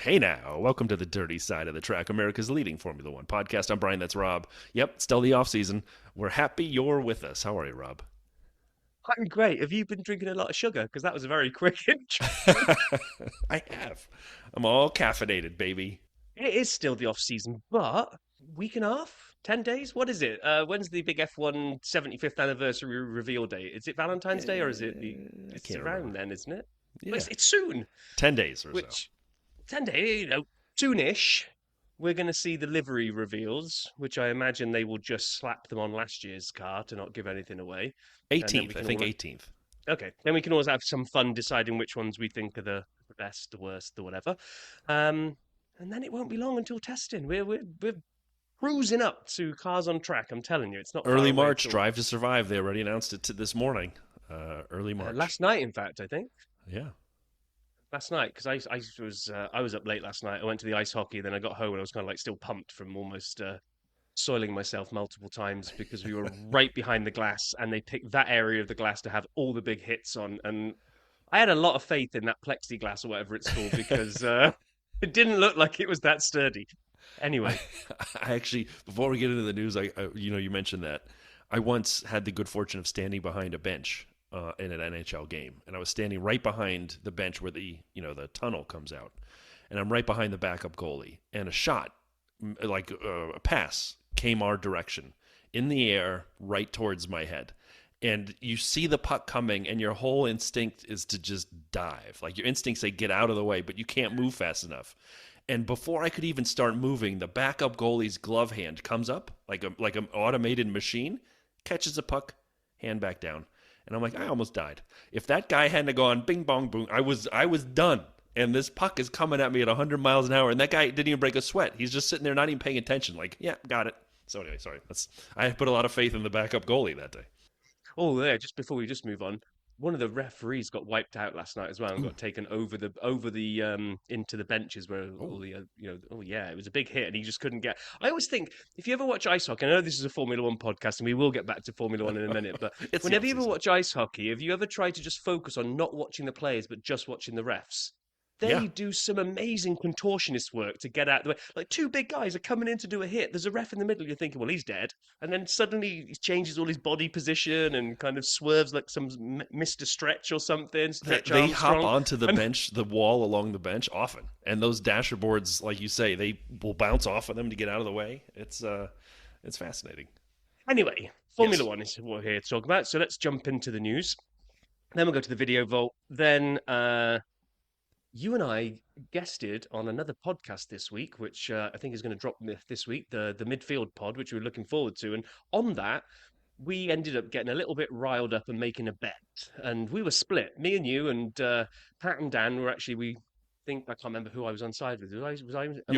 Hey now, welcome to the dirty side of the track, America's leading Formula One podcast. I'm Brian, that's Rob. Yep, still the off season. We're happy you're with us. How are you, Rob? I'm great. Have you been drinking a lot of sugar? Because that was a very quick intro. I have. I'm all caffeinated, baby. It is still the off season, but week and a half, 10 days. What is it? When's the big F1 75th anniversary reveal date? Is it Valentine's Day or is it the? I It's can't remember. around then, isn't it? Well, Yeah, it's soon. 10 days or so. Which 10 days, soonish. We're going to see the livery reveals, which I imagine they will just slap them on last year's car to not give anything away, and then we 18th, I can think all 18th. Okay, then we can always have some fun deciding which ones we think are the best, the worst, the whatever. And then it won't be long until testing. We're cruising up to cars on track. I'm telling you, it's not far Early away March, at all. Drive to Survive. They already announced it this morning. Early March. Last night, in fact, I think Yeah. last night because I was up late last night. I went to the ice hockey, then I got home and I was kind of like still pumped from almost soiling myself multiple times because we were right behind the glass and they picked that area of the glass to have all the big hits on. And I had a lot of faith in that plexiglass or whatever it's called because it didn't look like it was that sturdy. I, Anyway, I actually, before we get into the news, you mentioned that I once had the good fortune of standing behind a bench in an NHL game, and I was standing right behind the bench where the tunnel comes out, and I'm right behind the backup goalie, and a shot, like a pass, came our direction in the air, right towards my head. And you see the puck coming, and your whole instinct is to just dive. Like your instincts say, get out of the way, but you can't move fast enough. And before I could even start moving, the backup goalie's glove hand comes up like an automated machine, catches the puck, hand back down, and I'm like, I almost died. If that guy hadn't gone bing bong boom, I was done. And this puck is coming at me at 100 miles an hour, and that guy didn't even break a sweat. He's just sitting there, not even paying attention. Like, yeah, got it. So anyway, sorry. I put a lot of faith in the backup goalie that day. oh yeah, just before we just move on, one of the referees got wiped out last night as well and Ooh, got taken over the into the benches where oh, all the oh yeah, it was a big hit and he just couldn't get. I always think if you ever watch ice hockey, I know this is a Formula One podcast and we will get back to Formula One in a minute, but it's the whenever off you ever season. watch ice hockey, have you ever tried to just focus on not watching the players but just watching the refs? Yeah, They do some amazing contortionist work to get out of the way. Like two big guys are coming in to do a hit. There's a ref in the middle. You're thinking, well, he's dead. And then suddenly he changes all his body position and kind of swerves like some Mr. Stretch or something, Stretch they hop Armstrong. onto the And bench, the wall along the bench often, and those dasher boards, like you say, they will bounce off of them to get out of the way. It's fascinating. anyway, Formula Yes. One is what we're here to talk about. So let's jump into the news. Then we'll go to the video vault. Then you and I guested on another podcast this week, which I think is going to drop this week, the midfield pod, which we're looking forward to. And on that, we ended up getting a little bit riled up and making a bet. And we were split. Me and you and Pat and Dan were actually we think I can't remember who I was on side with. Am You I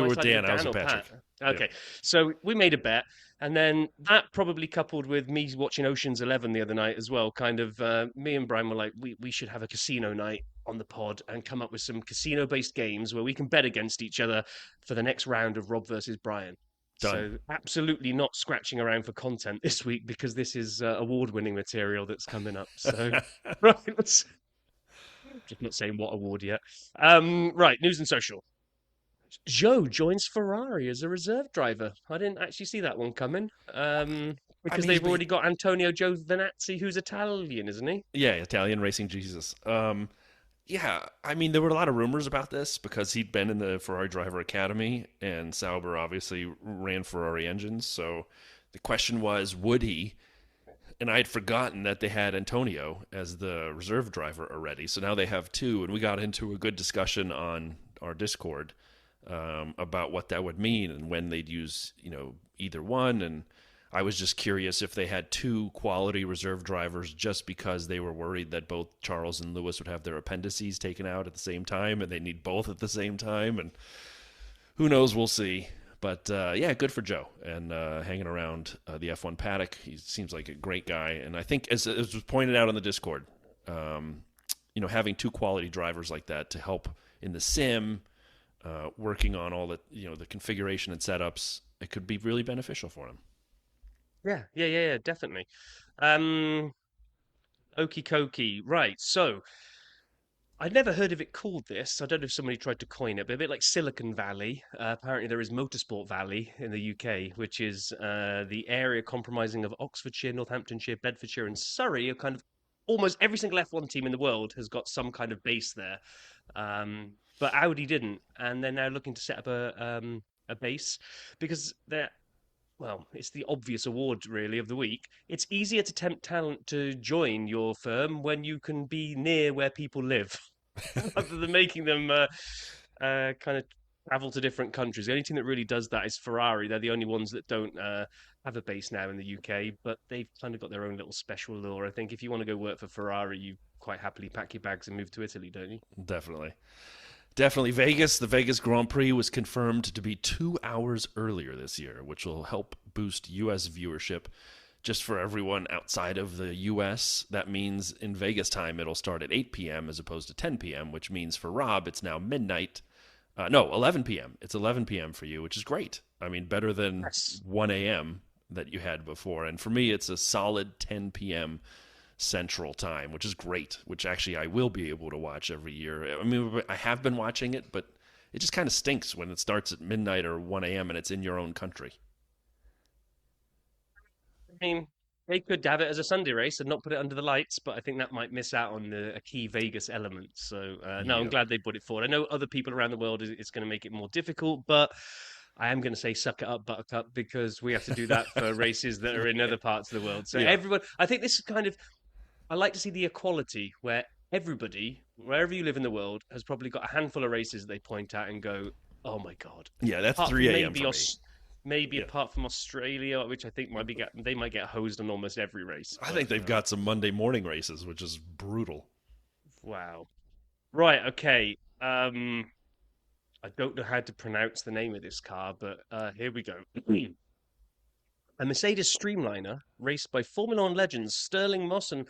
were with siding with Dan, I was Dan with or Pat? Patrick. Yeah. Okay, so we made a bet, and then that probably coupled with me watching Ocean's 11 the other night as well. Kind of me and Brian were like, we should have a casino night on the pod and come up with some casino based games where we can bet against each other for the next round of Rob versus Brian. Done. So absolutely not scratching around for content this week because this is award-winning material that's coming up. So right, let's just not saying what award yet. Right, news and social. Joe joins Ferrari as a reserve driver. I didn't actually see that one coming. I Because mean, they've already got Antonio Giovinazzi, who's Italian, isn't he? yeah, Italian racing Jesus. Yeah, I mean, there were a lot of rumors about this because he'd been in the Ferrari Driver Academy, and Sauber obviously ran Ferrari engines. So the question was, would he? And I had forgotten that they had Antonio as the reserve driver already. So now they have two, and we got into a good discussion on our Discord about what that would mean and when they'd use, either one. And I was just curious if they had two quality reserve drivers just because they were worried that both Charles and Lewis would have their appendices taken out at the same time, and they need both at the same time. And who knows? We'll see. But yeah, good for Joe and hanging around the F1 paddock. He seems like a great guy, and I think as was pointed out on the Discord, having two quality drivers like that to help in the sim, working on all the configuration and setups, it could be really beneficial for him. Yeah, definitely. Um, Okie dokie. Right. So I'd never heard of it called this. I don't know if somebody tried to coin it, but a bit like Silicon Valley. Apparently, there is Motorsport Valley in the UK, which is the area comprising of Oxfordshire, Northamptonshire, Bedfordshire, and Surrey. Are kind of almost every single F1 team in the world has got some kind of base there. But Audi didn't, and they're now looking to set up a base because they're well, it's the obvious award really of the week. It's easier to tempt talent to join your firm when you can be near where people live, rather than making them kind of travel to different countries. The only team that really does that is Ferrari. They're the only ones that don't have a base now in the UK, but they've kind of got their own little special lure. I think if you want to go work for Ferrari, you quite happily pack your bags and move to Italy, don't you? Definitely. Definitely Vegas. The Vegas Grand Prix was confirmed to be 2 hours earlier this year, which will help boost U.S. viewership. Just for everyone outside of the U.S., that means in Vegas time it'll start at 8 p.m. as opposed to 10 p.m., which means for Rob it's now midnight. No, 11 p.m. It's 11 p.m. for you, which is great. I mean, better than Yes. 1 a.m. that you had before. And for me, it's a solid 10 p.m. Central Time, which is great, which actually I will be able to watch every year. I mean, I have been watching it, but it just kind of stinks when it starts at midnight or 1 a.m. and it's in your own country. I mean, they could have it as a Sunday race and not put it under the lights, but I think that might miss out on a key Vegas element. So, no, I'm Yeah. glad they put it forward. I know other people around the world it's going to make it more difficult, but I am going to say suck it up, Buttercup, because we have to do that for races that are in other parts of the world. So, Yeah. everyone, I think this is kind of, I like to see the equality where everybody, wherever you live in the world, has probably got a handful of races that they point at and go, oh my God. Yeah, that's Apart from 3 a.m. for me. maybe Yeah. apart from Australia, which I think might be they might get hosed on almost every race. I But think they've got some Monday morning races, which is brutal. wow, right, okay. I don't know how to pronounce the name of this car, but here we go. A Mercedes Streamliner, raced by Formula One legends Sterling Moss and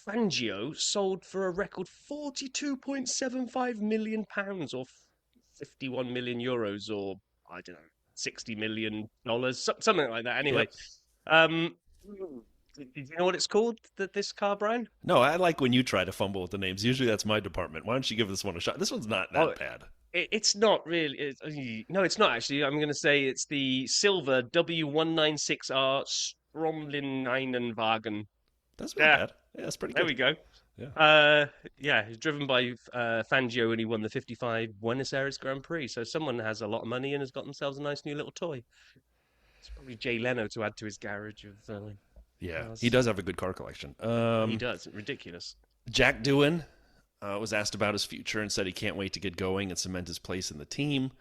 Fangio, sold for a record £42.75 million, or 51 million euros, or I don't know, $60 million, something like that. Anyway, Yep. um, did you know what it's called? This car, Brian? No, I like when you try to fumble with the names. Usually that's my department. Why don't you give this one a shot? This one's not Oh, that bad. it's not really. No, it's not actually. I'm going to say it's the silver W196R Stromlinenwagen. That's not Yeah, bad. Yeah, that's pretty there good. we go. Yeah. Yeah, he's driven by Fangio, and he won the 55 Buenos Aires Grand Prix. So someone has a lot of money and has got themselves a nice new little toy. It's probably Jay Leno to add to his garage of Yeah, he cars. does have a good car collection. He does. Ridiculous. Jack Doohan was asked about his future and said he can't wait to get going and cement his place in the team.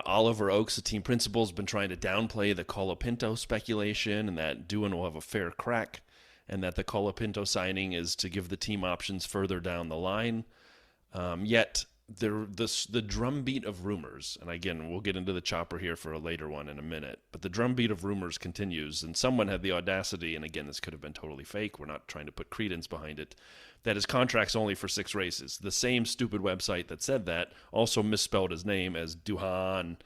Oliver Oakes, the team principal, has been trying to downplay the Colapinto speculation and that Doohan will have a fair crack, and that the Colapinto signing is to give the team options further down the line. Yet the drumbeat of rumors, and again we'll get into the chopper here for a later one in a minute, but the drumbeat of rumors continues, and someone had the audacity, and again this could have been totally fake, we're not trying to put credence behind it, that his contract's only for 6 races. The same stupid website that said that also misspelled his name as Duhan.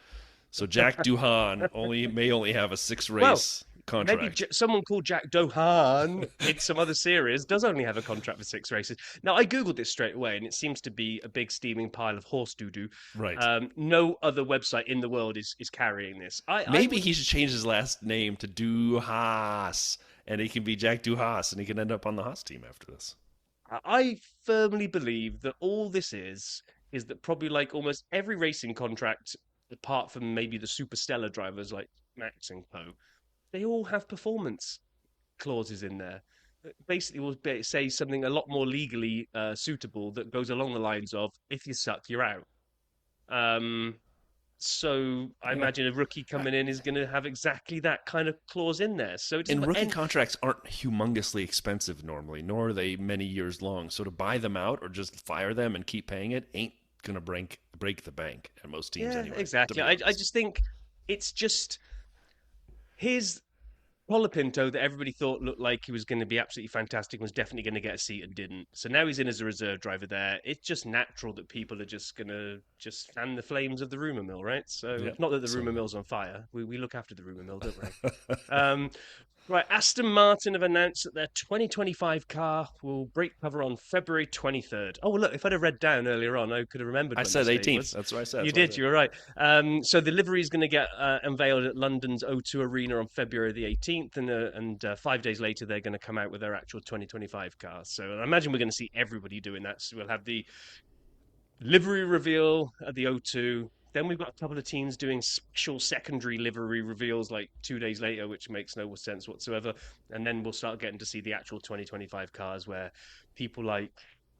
So Jack Duhan may only have a 6 Well, race maybe contract. someone called Jack Dohan in some other series does only have a contract for 6 races. Now, I googled this straight away, and it seems to be a big steaming pile of horse doo doo. Right. No other website in the world is carrying this. I Maybe would he should change his last name to Duhas, and he can be Jack Duhas, and he can end up on the Haas team after this. I firmly believe that all this is that probably like almost every racing contract, apart from maybe the super stellar drivers like Max and Co, they all have performance clauses in there. Basically, will say something a lot more legally suitable that goes along the lines of "if you suck, you're out." Um, so I Yeah. imagine a rookie coming in is going to have exactly that kind of clause in there. So it And doesn't. rookie And contracts aren't humongously expensive normally, nor are they many years long. So to buy them out or just fire them and keep paying it ain't gonna break the bank at most teams yeah, anyway. To exactly. be I honest. just think it's just his Colapinto that everybody thought looked like he was going to be absolutely fantastic, was definitely going to get a seat and didn't. So now he's in as a reserve driver there. It's just natural that people are just going to just fan the flames of the rumor mill, right? So Yeah. not that the So rumor mill's on fire. We look after the rumor mill, don't we? Um, Right, Aston Martin have announced that their 2025 car will break cover on February 23rd. Oh, look, if I'd have read down earlier on, I could have remembered I when this said date 18th. was. That's what I said. You That's what I did, said. you were right. So the livery is going to get unveiled at London's O2 Arena on February the 18th, and 5 days later, they're going to come out with their actual 2025 car. So I imagine we're going to see everybody doing that. So we'll have the livery reveal at the O2. Then we've got a couple of teams doing special secondary livery reveals like 2 days later, which makes no sense whatsoever. And then we'll start getting to see the actual 2025 cars where people like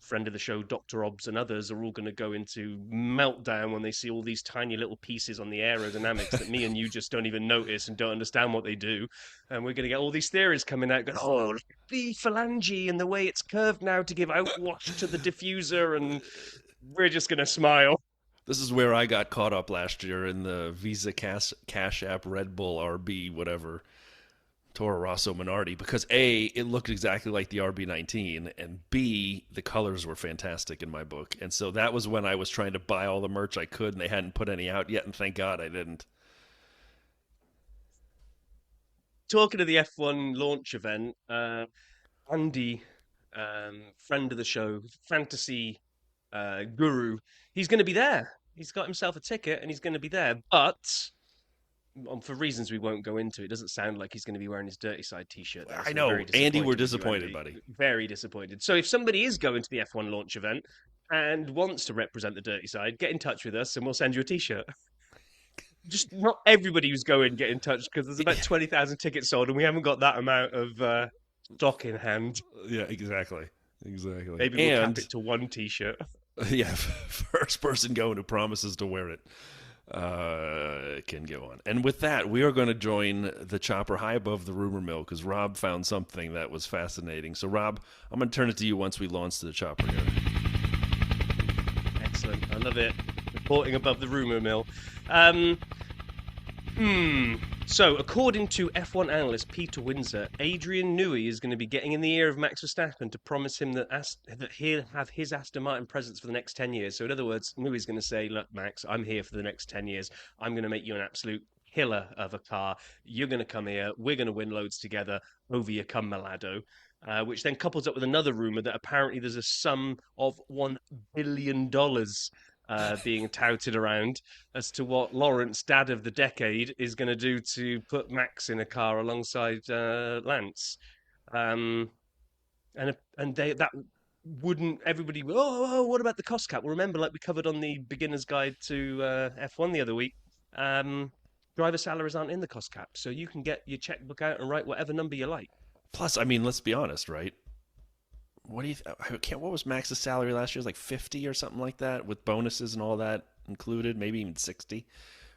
friend of the show, Dr. Obbs, and others are all going to go into meltdown when they see all these tiny little pieces on the aerodynamics that me and you just don't even notice and don't understand what they do. And we're going to get all these theories coming out going, oh, the phalange and the way it's curved now to give outwash to the diffuser, and we're just going to smile. This is where I got caught up last year in the Visa Cash App Red Bull RB whatever Toro Rosso Minardi because A, it looked exactly like the RB19, and B, the colors were fantastic in my book. And so that was when I was trying to buy all the merch I could, and they hadn't put any out yet, and thank God I didn't. Talking of the F1 launch event, Andy, friend of the show, fantasy guru, he's going to be there. He's got himself a ticket and he's going to be there. But for reasons we won't go into, it doesn't sound like he's going to be wearing his Dirty Side T-shirt there. I So we're know, very Andy, we're disappointed with you, disappointed, Andy. buddy. Very disappointed. So if somebody is going to the F1 launch event and wants to represent the Dirty Side, get in touch with us and we'll send you a T-shirt. Just not everybody who's going get in touch because there's about 20,000 tickets sold and we haven't got that amount of stock in hand. Yeah, exactly. Exactly. Maybe we'll cap it to one T-shirt. Yeah, first person going who promises to wear it can go on. And with that, we are going to join the chopper high above the rumor mill because Rob found something that was fascinating. So, Rob, I'm going to turn it to you once we launch the chopper here. Excellent. I love it. Reporting above the rumor mill. So, according to F1 analyst Peter Windsor, Adrian Newey is going to be getting in the ear of Max Verstappen to promise him that he'll have his Aston Martin presence for the next 10 years. So, in other words, Newey's going to say, look, Max, I'm here for the next 10 years. I'm going to make you an absolute killer of a car. You're going to come here. We're going to win loads together. Over you come, Malado. Which then couples up with another rumor that apparently there's a sum of $1 billion being touted around as to what Lawrence, dad of the decade, is going to do to put Max in a car alongside Lance. And that wouldn't everybody? Oh, what about the cost cap? Well, remember, like we covered on the beginner's guide to F1 the other week. Driver salaries aren't in the cost cap, so you can get your checkbook out and write whatever number you like. Plus, I mean, let's be honest, right? What do you? What was Max's salary last year? It was like 50 or something like that, with bonuses and all that included, maybe even 60.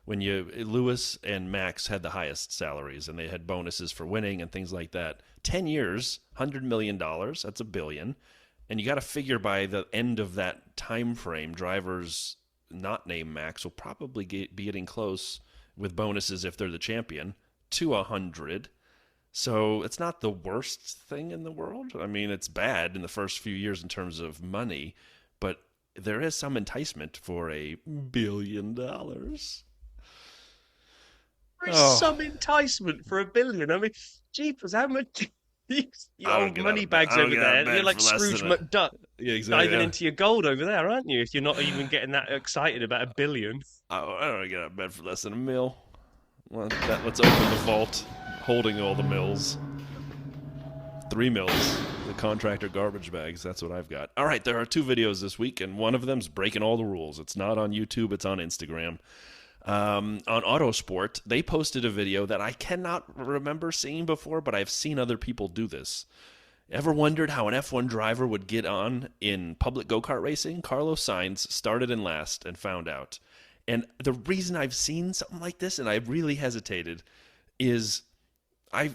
When Lewis and Max had the highest salaries, and they had bonuses for winning and things like that. 10 years, $100 million. That's $1 billion, and you got to figure by the end of that time frame, drivers not named Max will probably be getting close with bonuses if they're the champion to 100. So it's not the worst thing in the world. I mean, it's bad in the first few years in terms of money, but there is some enticement for $1 billion. There is some enticement for $1 billion. I mean, jeepers, how much? You old money bags over there. You're like Scrooge McDuck, yeah, exactly, diving into your gold over there, aren't you? If you're not even getting that excited about $1 billion. I don't get out of bed for less than $1 million. Let's open the vault. Holding all the mills. 3 mills. The contractor garbage bags. That's what I've got. All right, there are 2 videos this week, and one of them's breaking all the rules. It's not on YouTube. It's on Instagram. On Autosport, they posted a video that I cannot remember seeing before, but I've seen other people do this. Ever wondered how an F1 driver would get on in public go-kart racing? Carlos Sainz started in last and found out. And the reason I've seen something like this, and I really hesitated, is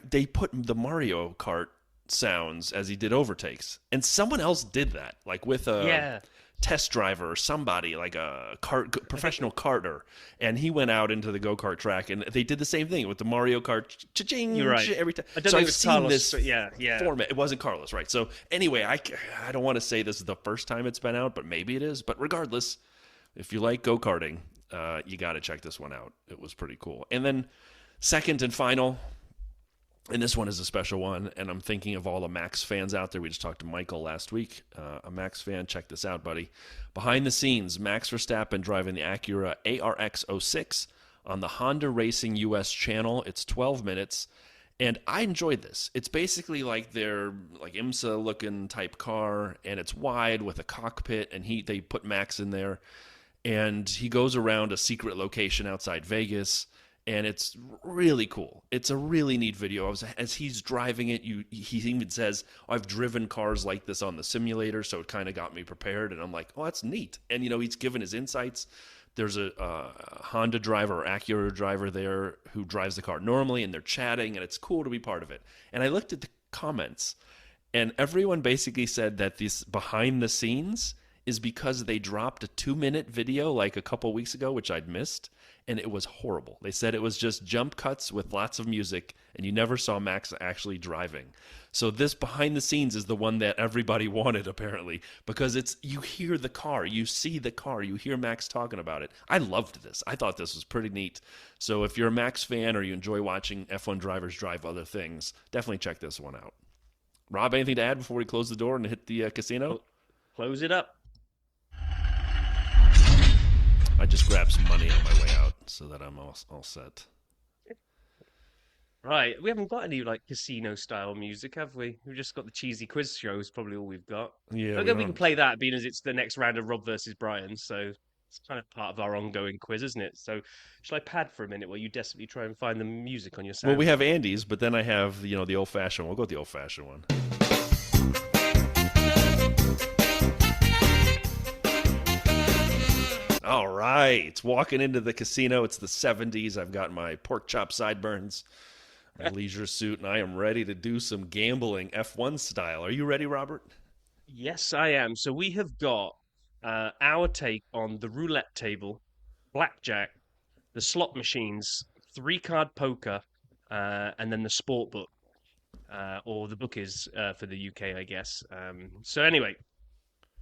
they put the Mario Kart sounds as he did overtakes, and someone else did that, like with a test driver or somebody, like a professional karter, and he went out into the go-kart track, and they did the same thing with the Mario Kart. Cha-ching, you're right. Every time. I don't so think I've it was seen Carlos, this format. It wasn't Carlos, right? So anyway, I don't want to say this is the first time it's been out, but maybe it is. But regardless, if you like go-karting, you got to check this one out. It was pretty cool. And then second and final, And this one is a special one, and I'm thinking of all the Max fans out there. We just talked to Michael last week, a Max fan. Check this out, buddy. Behind the scenes, Max Verstappen driving the Acura ARX06 on the Honda Racing US channel. It's 12 minutes, and I enjoyed this. It's basically like their like IMSA looking type car, and it's wide with a cockpit, and they put Max in there, and he goes around a secret location outside Vegas, and it's really cool. It's a really neat video. As he's driving it, he even says, "I've driven cars like this on the simulator," so it kind of got me prepared. And I'm like, "Oh, that's neat." And he's given his insights. There's a Honda driver or Acura driver there who drives the car normally, and they're chatting, and it's cool to be part of it. And I looked at the comments, and everyone basically said that this behind the scenes is because they dropped a 2-minute video like a couple weeks ago, which I'd missed, and it was horrible. They said it was just jump cuts with lots of music, and you never saw Max actually driving. So this behind the scenes is the one that everybody wanted, apparently, because you hear the car, you see the car, you hear Max talking about it. I loved this. I thought this was pretty neat. So if you're a Max fan or you enjoy watching F1 drivers drive other things, definitely check this one out. Rob, anything to add before we close the door and hit the casino? Close it up. I just grabbed some money on my way out so that I'm all set. Right, we haven't got any like casino style music, have we? We've just got the cheesy quiz show is probably all we've got. Yeah, Okay, we can play that, being as it's the next round of Rob versus Brian, so it's kind of part of our ongoing quiz, isn't it? So, shall I pad for a minute while you desperately try and find the music on your sound? Well, we have Andy's, but then I have the old fashioned one. We'll go with the old fashioned one. All right, walking into the casino. It's the 70s. I've got my pork chop sideburns, my leisure suit, and I am ready to do some gambling F1 style. Are you ready, Robert? Yes, I am. So we have got our take on the roulette table, blackjack, the slot machines, three-card poker, and then the sport book, or the book is for the UK, I guess. So anyway,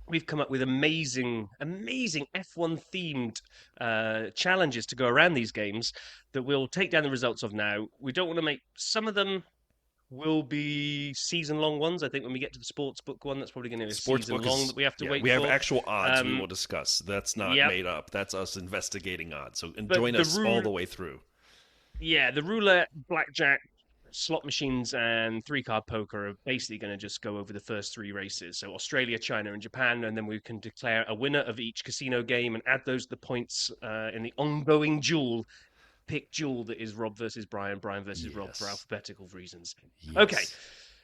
we've come up with amazing F1 themed challenges to go around these games that we'll take down the results of now. We don't want to make some of them will be season long ones. I think when we get to the sports book one, that's probably going to be a season long that we have to wait for. We have actual odds we will discuss. That's not made up. That's us investigating odds. So join us all the way through. Yeah, the roulette, blackjack, slot machines and three-card poker are basically going to just go over the first three races. So Australia, China, and Japan, and then we can declare a winner of each casino game and add those to the points in the ongoing duel. Pick duel that is Rob versus Brian, Brian versus Rob for alphabetical reasons. Yes. Okay,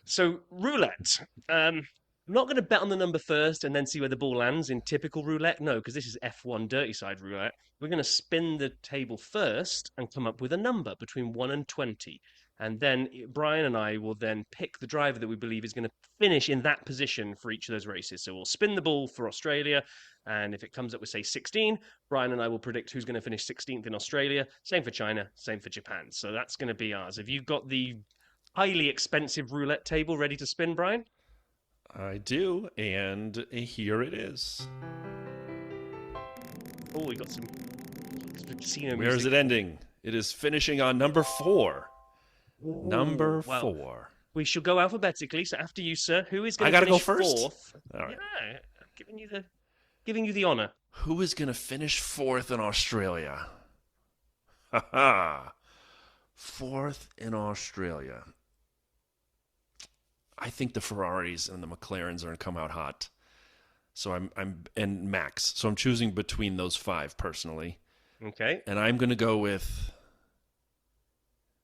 so roulette. I'm not going to bet on the number first and then see where the ball lands in typical roulette. No, because this is F1 dirty side roulette. We're going to spin the table first and come up with a number between 1 and 20. And then Brian and I will then pick the driver that we believe is going to finish in that position for each of those races. So we'll spin the ball for Australia. And if it comes up with, say, 16, Brian and I will predict who's going to finish 16th in Australia. Same for China, same for Japan. So that's going to be ours. Have you got the highly expensive roulette table ready to spin, Brian? I do. And here it is. Oh, we got some casino music. Where is it ending? It is finishing on number 4. Ooh, number 4. We shall go alphabetically. So after you, sir, who is going to finish fourth? All right. Yeah, giving you the honor. Who is going to finish 4th in Australia? Ha ha. 4th in Australia. I think the Ferraris and the McLarens are going to come out hot. So and Max. So I'm choosing between those 5 personally. Okay. And I'm going to go with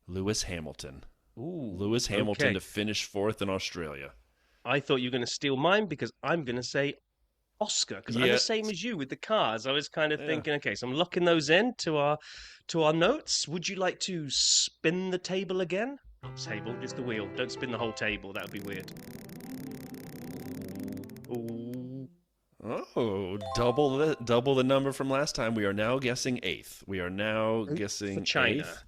Lewis Hamilton. Ooh, Lewis Hamilton to finish 4th in Australia. I thought you were going to steal mine because I'm going to say Oscar because I'm the same as you with the cars. I was kind of thinking, okay, so I'm locking those in to our notes. Would you like to spin the table again? Not table, just the wheel. Don't spin the whole table. That would be weird. Ooh. Oh, double the number from last time. We are now guessing 8th. We are now guessing for China. 8th.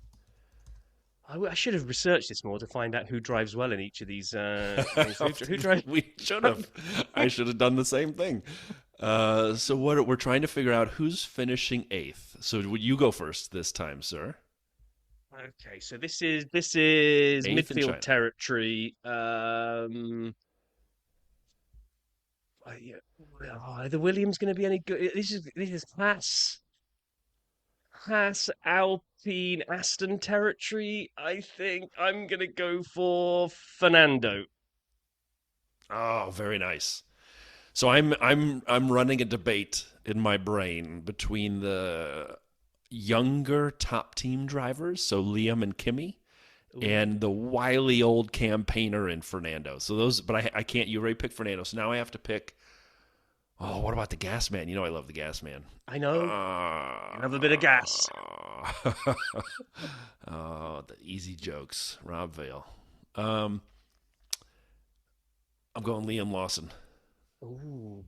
I should have researched this more to find out who drives well in each of these. Who drives? We should have. I should have done the same thing. So we're trying to figure out who's finishing 8th. So would you go first this time, sir? Okay, so this is Eighth in midfield China. territory. Yeah, are the Williams going to be any good? This is Haas Alpine Aston territory. I think I'm going to go for Fernando. Oh, very nice. So I'm running a debate in my brain between the younger top team drivers, so Liam and Kimmy, and Ooh. the wily old campaigner in Fernando. So those, but I can't. You already picked Fernando, so now I have to pick. Oh, what about the Gas Man? You know I love the Gas Man. I know. Uh, Another bit of gas. oh, the easy jokes, Rob Vale. Um, I'm going Liam Lawson. Ooh,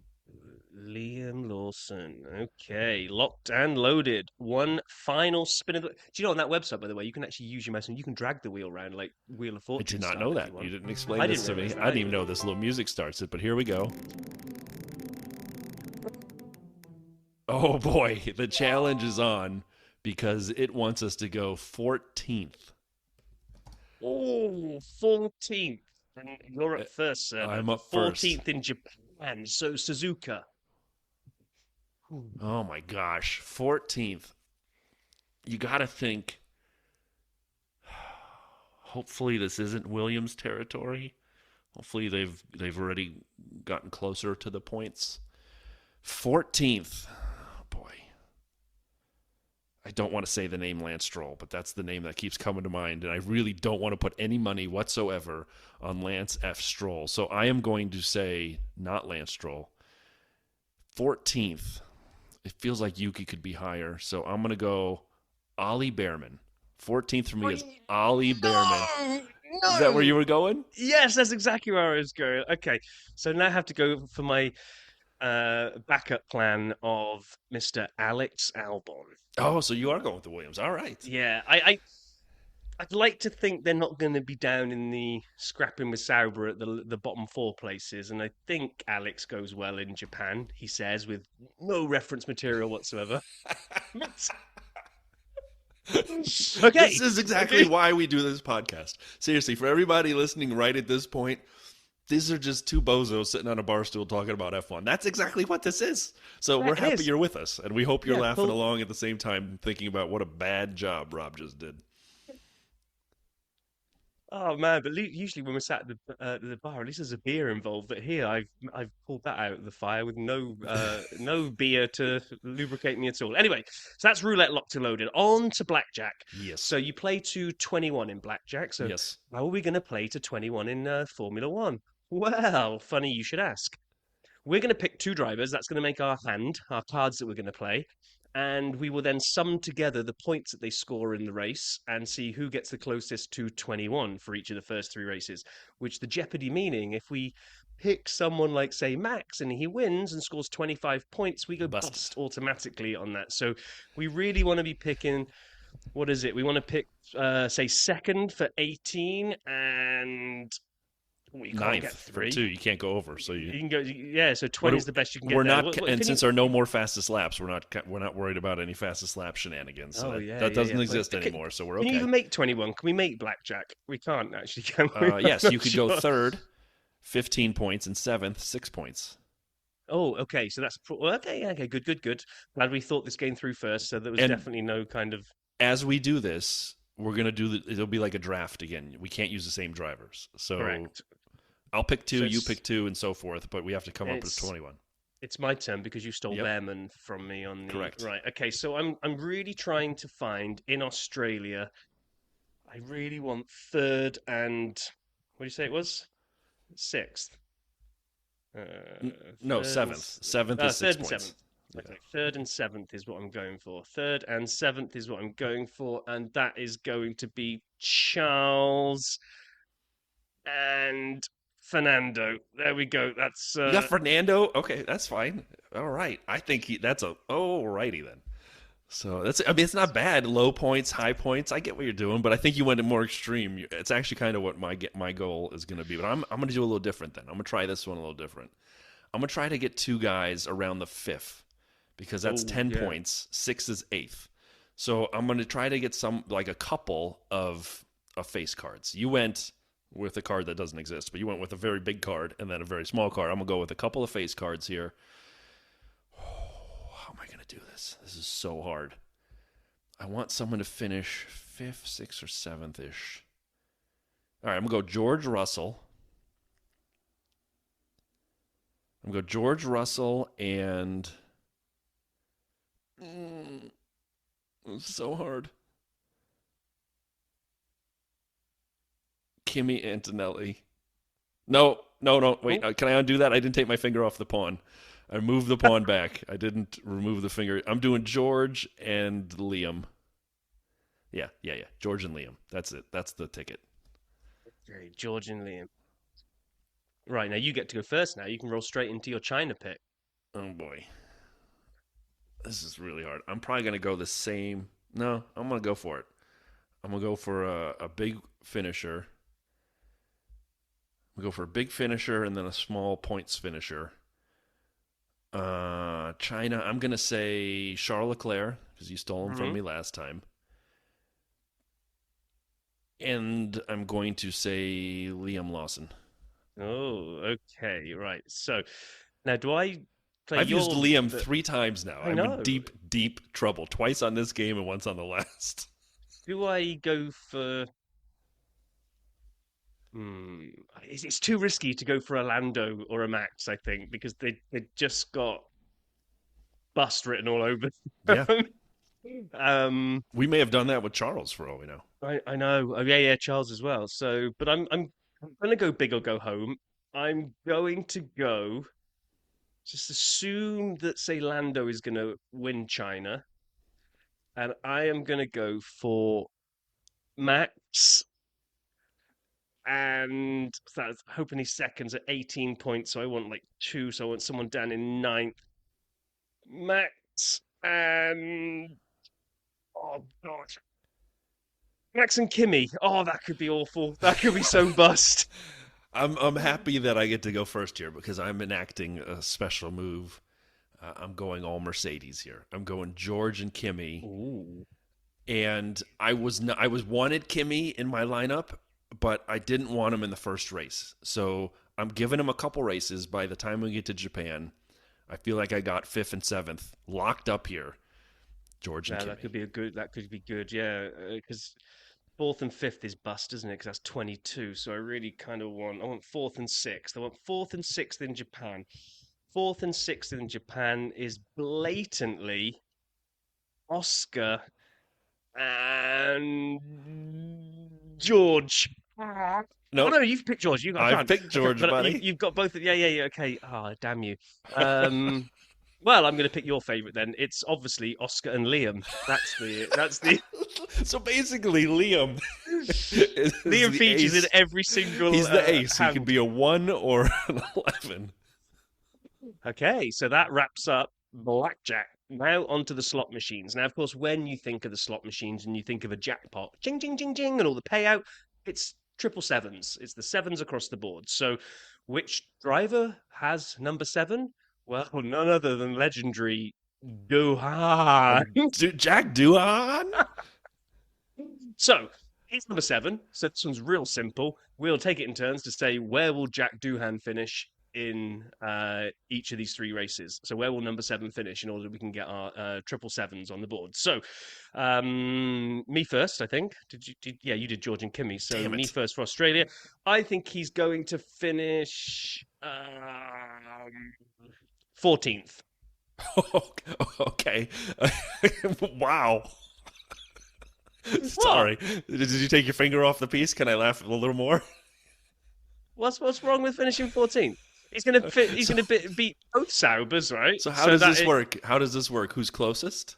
Liam Lawson. Okay, locked and loaded. One final spin of the. Do you know on that website, by the way, you can actually use your mouse and you can drag the wheel around like Wheel of I did Fortune not style know if you that. You want. didn't explain I this didn't to me. realize that I didn't even either. know this little music starts it, but here we go. Oh boy, the challenge is on because it wants us to go 14th. Oh, 14th. And you're Uh, up first, sir. I'm up first. 14th in Japan. So Suzuka. Ooh. Oh my gosh, 14th. You got to think. Hopefully, this isn't Williams territory. Hopefully, they've already gotten closer to the points. 14th. Oh boy, I don't want to say the name Lance Stroll, but that's the name that keeps coming to mind, and I really don't want to put any money whatsoever on Lance F. Stroll. So I am going to say not Lance Stroll. 14th. It feels like Yuki could be higher, so I'm going to go Ollie Behrman. 14th for me is Ollie Behrman. No! Is that where No! you were going? Yes, that's exactly where I was going. Okay, so now I have to go for my backup plan of Mr. Alex Albon. Oh, so you are going with the Williams. All right. Yeah, I'd like to think they're not going to be down in the scrapping with Sauber at the bottom four places, and I think Alex goes well in Japan. He says with no reference material whatsoever. This Okay, is exactly okay. why we do this podcast. Seriously, for everybody listening right at this point, these are just two bozos sitting on a bar stool talking about F1. That's exactly what this is. So Yeah, we're it happy is. you're with us, and we hope you're Yeah, laughing cool. along at the same time, thinking about what a bad job Rob just did. Oh man, but usually when we're sat at the bar, at least there's a beer involved. But here, I've pulled that out of the fire with no beer to lubricate me at all. Anyway, so that's roulette locked and loaded. On to blackjack. Yes. So you play to 21 in blackjack. So Yes. how are we going to play to 21 in Formula One? Well, funny you should ask. We're going to pick two drivers. That's going to make our hand, our cards that we're going to play. And we will then sum together the points that they score in the race and see who gets the closest to 21 for each of the first three races. Which the jeopardy meaning, if we pick someone like, say, Max and he wins and scores 25 points, we go Busted. bust automatically on that. So we really want to be picking, what is it? We want to pick, say, second for 18 and we can't get Ninth for three. two. You can't go over. So You you. can go, yeah. So What 20 is the best you can get we're there. not, and Can you? since there are no more fastest laps, we're not worried about any fastest lap shenanigans. So Oh yeah, that yeah, doesn't yeah. exist But anymore. So we're can you okay. even make 21? Can we make blackjack? We can't actually, can we? I'm Yes, you not could go sure. third, 15 points, and seventh, 6 points. Oh, okay. So that's well, okay. Yeah, okay, good, good, good. Glad we thought this game through first, so there was And definitely no kind of as we do this, we're gonna it'll be like a draft again. We can't use the same drivers. So correct. I'll pick So two, you pick two, and so forth. But we have to come up with it's 21. it's my turn because you stole Yep, Behrman from me on the correct. right. Okay, so I'm really trying to find in Australia. I really want third and what do you say it was? Sixth. No, Third and seventh. Seventh is third six and points. seventh. Yeah. Okay, third and seventh is what I'm going for. Third and seventh is what I'm going for, and that is going to be Charles and Fernando. There we go. That's You got Fernando. Okay, that's fine. All right. I think that's a alrighty then. So that's. I mean, it's not bad. Low points, high points. I get what you're doing, but I think you went more extreme. It's actually kind of what my goal is going to be. But I'm going to do a little different then. I'm going to try this one a little different. I'm going to try to get two guys around the fifth because that's oh 10 yeah. points. Six is eighth. So I'm going to try to get some, like a couple of face cards. You went with a card that doesn't exist, but you went with a very big card and then a very small card. I'm going to go with a couple of face cards here. How am I going to do this? This is so hard. I want someone to finish fifth, sixth, or seventh ish. All right, I'm going to go George Russell. I'm going to go George Russell and. It's so hard. Kimi Antonelli. No, no, no. Wait, Oh, can I undo that? I didn't take my finger off the pawn. I moved the pawn back. I didn't remove the finger. I'm doing George and Liam. Yeah, yeah, yeah. George and Liam. That's it. That's the ticket. okay, George and Liam. Right, now you get to go first now. You can roll straight into your China pick. Oh boy. This is really hard. I'm probably going to go the same. No, I'm going to go for it. I'm going to go for a big finisher. I'm going to go for a big finisher and then a small points finisher. China, I'm going to say Charles Leclerc because you stole him from me last time. And I'm going to say Liam Lawson. Oh, okay, right. So now do I play I've your used Liam 3 times now. I I'm in know. deep, deep trouble. Twice on this game and once on the last. Do I go for Hmm. It's too risky to go for a Lando or a Max, I think, because they just got bust written all over Yeah. them. Um, We may have done that with Charles for all we know. I know. Oh, yeah, yeah, Charles as well. So, but I'm gonna go big or go home. I'm going to go. Just assume that say Lando is gonna win China, and I am gonna go for Max. And so I was hoping he's seconds at 18 points. So I want like two. So I want someone down in ninth. Max and oh gosh, Max and Kimmy. Oh, that could be awful. That could be so bust. I'm happy that I get to go first here because I'm enacting a special move. I'm going all Mercedes here. I'm going George and Kimmy, Ooh. and I was wanted Kimmy in my lineup, but I didn't want him in the first race. So I'm giving him a couple races. By the time we get to Japan, I feel like I got fifth and seventh locked up here. George and Yeah, Kimmy. that could be a good. That could be good. Yeah, because fourth and fifth is bust, isn't it? Because that's 22. So I really kind of want. I want fourth and sixth. I want fourth and sixth in Japan. Fourth and sixth in Japan is blatantly Oscar and George. Oh Nope, no, you've picked George. I I've can't. picked I can't. George, But buddy. you've got both. Yeah, yeah, yeah. Okay. Ah, damn you. Um. Well, I'm going to pick your favorite then. It's obviously Oscar and Liam. That's the So basically, Liam is Liam the features in ace. every single He's the ace. He can hand. be a 1 or an 11. Okay, so that wraps up blackjack. Now onto the slot machines. Now, of course, when you think of the slot machines and you think of a jackpot, jing, jing, jing, jing, and all the payout, it's triple sevens. It's the sevens across the board. So, which driver has number seven? Well, none other than legendary Duhan. Jack Doohan? So, he's number seven. So, this one's real simple. We'll take it in turns to say where will Jack Doohan finish in each of these three races. So where will number seven finish in order we can get our triple sevens on the board? So me first, I think. Yeah, you did George and Kimmy. So me first for Australia. I think he's going to finish 14th. Okay. Wow. Sorry. Did you take your finger off the piece? Can I laugh a little more? What's wrong with finishing 14th? He's gonna beat both Saubers, right? So how does this work? How does this work? Who's closest?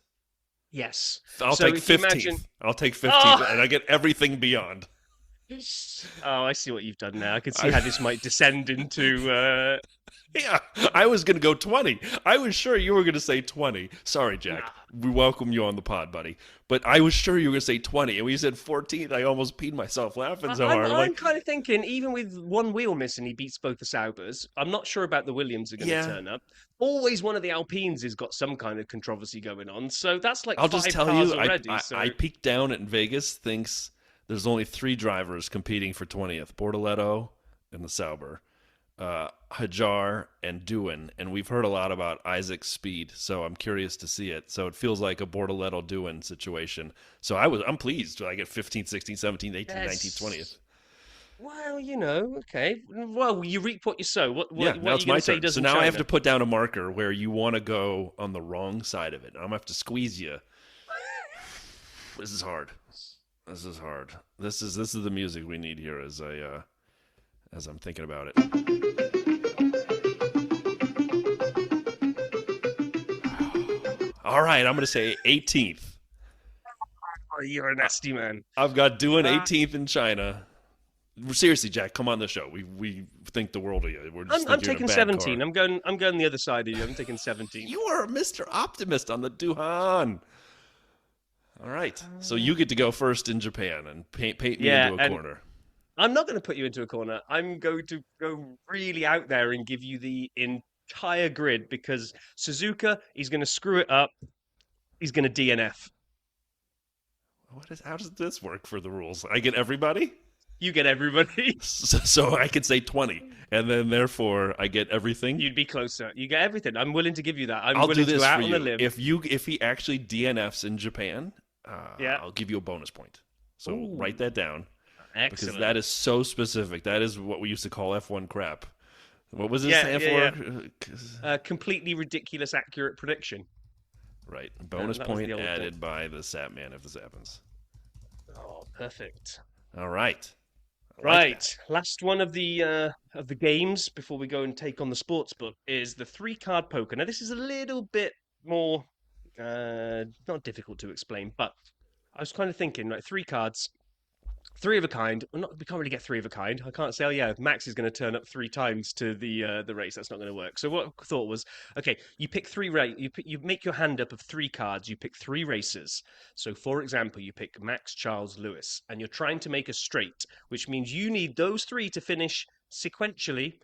Yes. I'll take 15th. I'll take 15th, and I get everything beyond. Oh, I see what you've done now. I can see how this might descend into. Yeah, I was going to go 20. I was sure you were going to say 20. Sorry, Jack. We welcome you on the pod, buddy. But I was sure you were going to say 20, and when you said 14th, I almost peed myself laughing so hard. I'm I'm like, kind of thinking, even with one wheel missing, he beats both the Saubers. I'm not sure about the Williams are going to yeah, turn up. Always one of the Alpines has got some kind of controversy going on. So that's like I'll just five tell cars you, already. I So peeked down at Vegas, thinks there's only 3 drivers competing for 20th: Bortoleto and the Sauber, Hajar and Doohan. And we've heard a lot about Isaac's speed, so I'm curious to see it. So it feels like a Bortoleto Doohan situation. So I'm pleased. I get 15th, 16th, 17th, 18th, 19th, yes. 20th. Well, okay. Well, you reap what you sow. Yeah, What now are you it's going my to say he turn. does So in now I have to China? put down a marker where you want to go on the wrong side of it. I'm gonna have to squeeze you. This is hard. This is hard. This is the music we need here as I'm thinking about it. All right, I'm gonna say 18th. Oh, you're a nasty man. I've got doing Uh, 18th in China. Seriously, Jack, come on the show. We think the world of you. We're just I'm thinking you're in a taking bad 17. car. I'm going the other side of you. I'm taking 17. You are Mr. Optimist on the Duhan. All right, so Uh, you get to go first in Japan and paint me yeah, into a and corner. I'm not going to put you into a corner. I'm going to go really out there and give you the entire grid because Suzuka, he's going to screw it up. He's going to DNF. How does this work for the rules? I get everybody, You get everybody. so I could say 20, and then therefore I get everything. You'd be closer. You get everything. I'm willing to give you that. I'm I'll do willing to go this for out on a you. limb. If he actually DNFs in Japan, Yeah. I'll give you a bonus point. So Ooh, write that down because excellent. that is so specific. That is what we used to call F1 crap. What was it Yeah, stand yeah, for? completely ridiculous, accurate prediction. Right. Bonus That was point the old thing. added by the Sat Man if this happens. Oh, perfect. All right. I like that. Right, last one of the games before we go and take on the sports book is the 3 card poker. Now, this is a little bit more not difficult to explain, but I was kind of thinking like 3 cards, 3 of a kind. Well, not we can't really get 3 of a kind. I can't say, oh yeah, Max is going to turn up 3 times to the race. That's not going to work. So what I thought was, okay, you pick 3 you make your hand up of 3 cards. You pick 3 racers. So for example, you pick Max, Charles, Lewis, and you're trying to make a straight, which means you need those 3 to finish sequentially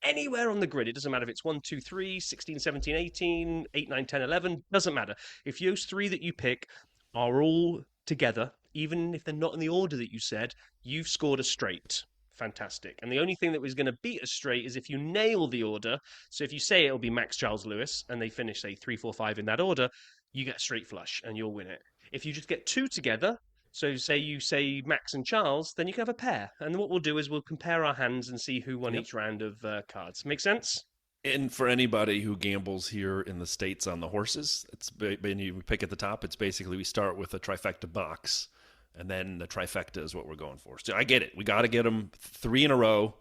anywhere on the grid. It doesn't matter if it's 1, 2, 3, 16, 17, 18, 8, 9, 10, 11. Doesn't matter. If those 3 that you pick are all together, even if they're not in the order that you said, you've scored a straight. Fantastic. And the only thing that was going to beat a straight is if you nail the order. So if you say it'll be Max, Charles, Lewis, and they finish, say, 3, 4, 5 in that order, you get a straight flush and you'll win it. If you just get 2 together, so say you say Max and Charles, then you can have a pair. And what we'll do is we'll compare our hands and see who won Yep. each round of cards. Make sense? And for anybody who gambles here in the States on the horses, when you pick at the top, it's basically we start with a trifecta box, and then the trifecta is what we're going for. So I get it. We got to get them 3 in a row,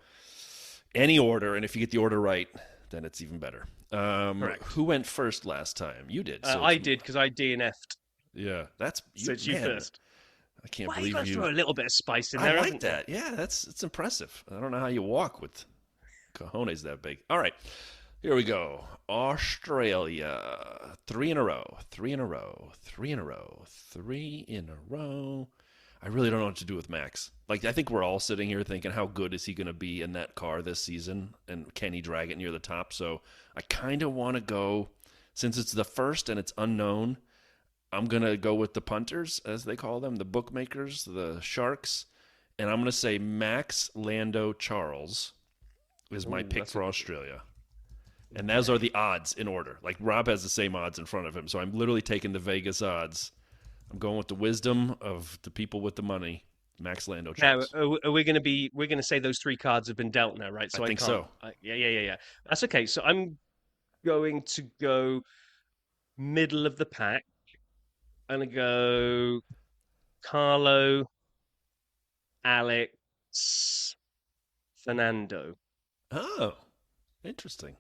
any order, and if you get the order right, then it's even better. Correct. Who went first last time? You did. So I did because I DNF'd. yeah, that's So it's you man, first. I can't Well, you believe got to you. throw a little bit of spice in I there, like haven't you? that. Yeah, it's impressive. I don't know how you walk with cojones that big. All right, here we go. Australia, 3 in a row, 3 in a row, 3 in a row, 3 in a row. I really don't know what to do with Max. Like, I think we're all sitting here thinking, how good is he going to be in that car this season? And can he drag it near the top? So I kind of want to go, since it's the first and it's unknown, I'm going to go with the punters, as they call them, the bookmakers, the sharks. And I'm going to say Max Lando Charles is my Ooh, pick that's for Australia. And those are the odds in order. Like, Rob has the same odds in front of him. So I'm literally taking the Vegas odds. I'm going with the wisdom of the people with the money. Max Lando Now, Charles. are we going to be? We're going to say those 3 cards have been dealt now, right? I So I think can't. so. Yeah. That's okay. So I'm going to go middle of the pack. I'm going to go Carlo, Alex, Fernando. Oh, interesting.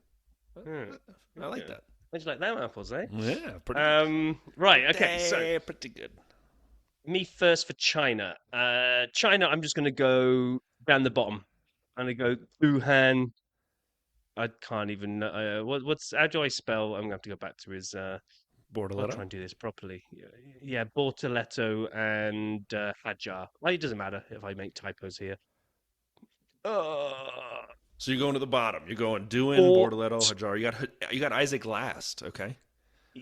Hmm. I like Okay. that. How'd you like them apples, eh? Yeah, Right. Okay. So pretty good. me first for China. China. I'm just going to go down the bottom. I'm going to go Wuhan. I can't even. What's how do I spell? I'm gonna have to go back to his. I'll Bortoletto. try and do this properly. Yeah, Bortoletto and Hajar. Well, it doesn't matter if I make typos here. Uh, So you're going to the bottom. You're going Doohan, Bort. Bortoletto, Hajar. You got Isaac last, okay?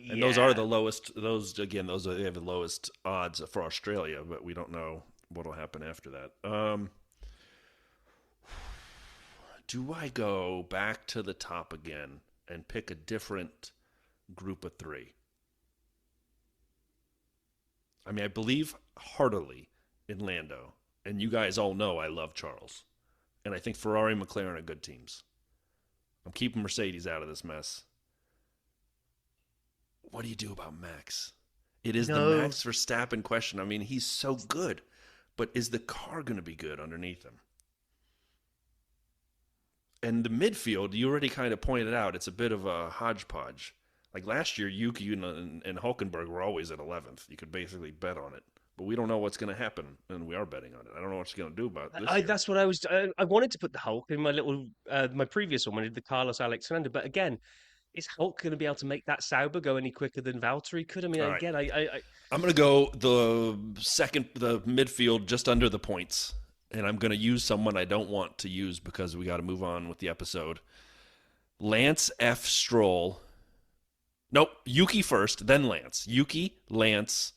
And those are Yeah. the lowest. Those again, they have the lowest odds for Australia, but we don't know what'll happen after that. Do I go back to the top again and pick a different group of three? I mean, I believe heartily in Lando, and you guys all know I love Charles, and I think Ferrari and McLaren are good teams. I'm keeping Mercedes out of this mess. What do you do about Max? It is the No. Max Verstappen question. I mean, he's so good, but is the car going to be good underneath him? And the midfield, you already kind of pointed out, it's a bit of a hodgepodge. Like last year, Yuki and Hulkenberg were always at 11th. You could basically bet on it. But we don't know what's going to happen, and we are betting on it. I don't know what you're going to do about this year. That's what I was. I wanted to put the Hulk in my little, my previous one. I did the Carlos Alexander, but again, is Hulk going to be able to make that Sauber go any quicker than Valtteri could? I mean, All right. again, I'm going to go the midfield just under the points. And I'm going to use someone I don't want to use because we got to move on with the episode. Lance F. Stroll. Nope, Yuki first, then Lance. Yuki, Lance,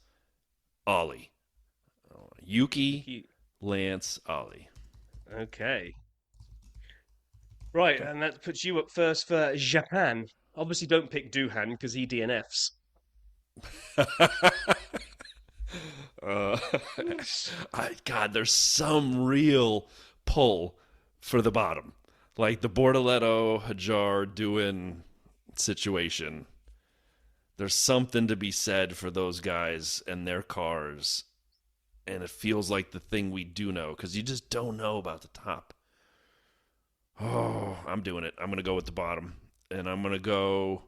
Ollie. Yuki, he, Lance, Ollie. okay, right, and that puts you up first for Japan. Obviously, don't pick Duhan because he DNFs. uh, God, there's some real pull for the bottom. Like the Bortoletto, Hajar, Doohan situation. There's something to be said for those guys and their cars. And it feels like the thing we do know because you just don't know about the top. Oh, I'm doing it. I'm going to go with the bottom. And I'm going to go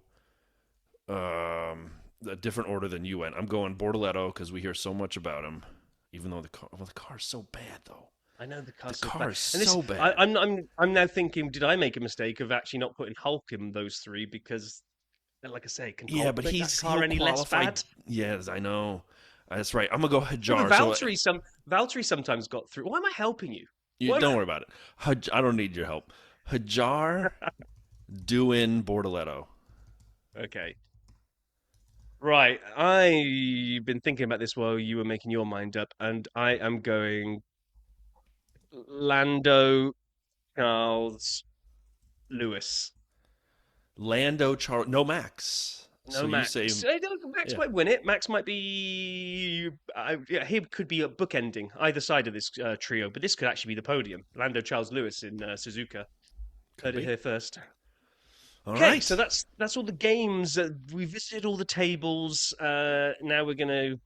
a different order than you went. I'm going Bortoletto because we hear so much about him. Even though the car's so bad, though. I know the The car's so car bad. is And this, so bad. I'm now thinking, did I make a mistake of actually not putting Hulk in those three? Because, like I say, can Yeah, Hulk but make that he'll car any less qualify. bad? Yes, I know. That's right. I'm gonna go Well, Hajar. So Valtteri sometimes got through. Why am I helping you? you Why am don't worry about it. I don't need your help. Hajar, Doohan, Bortoletto. Okay. Right. I've been thinking about this while you were making your mind up, and I am going Lando, Charles, Lewis. Lando, Charles, no Max. So No you say, Max. Max yeah, might win it. Max might be. Yeah, he could be a bookending either side of this trio, but this could actually be the podium. Lando, Charles, Lewis in Suzuka. could Heard it be. here first. All Okay, so right. that's all the games. We visited all the tables. Now we're gonna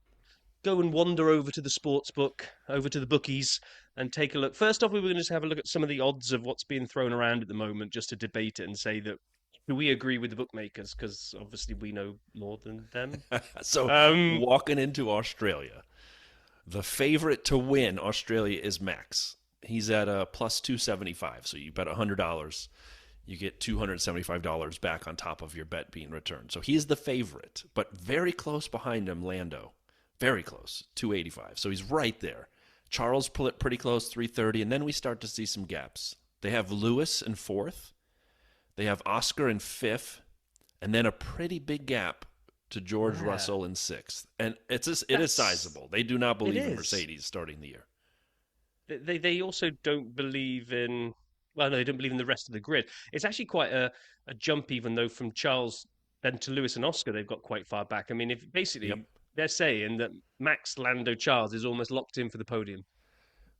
go and wander over to the sports book, over to the bookies, and take a look. First off, we were going to just have a look at some of the odds of what's being thrown around at the moment, just to debate it and say that do we agree with the bookmakers? Because obviously we know more than them. So Um, walking into Australia, the favorite to win Australia is Max. He's at a plus 275. So you bet $100, you get $275 back on top of your bet being returned. So he's the favorite, but very close behind him, Lando. Very close, 285. So he's right there. Charles pretty close, 330, and then we start to see some gaps. They have Lewis in fourth. They have Oscar in fifth, and then a pretty big gap to George yeah, Russell in sixth. And it is that's sizable. They do not it believe in is. Mercedes starting the year. They also don't believe in. Well, no, they don't believe in the rest of the grid. It's actually quite a jump, even though from Charles then to Lewis and Oscar, they've got quite far back. I mean, if Yep. basically they're saying that Max Lando Charles is almost locked in for the podium,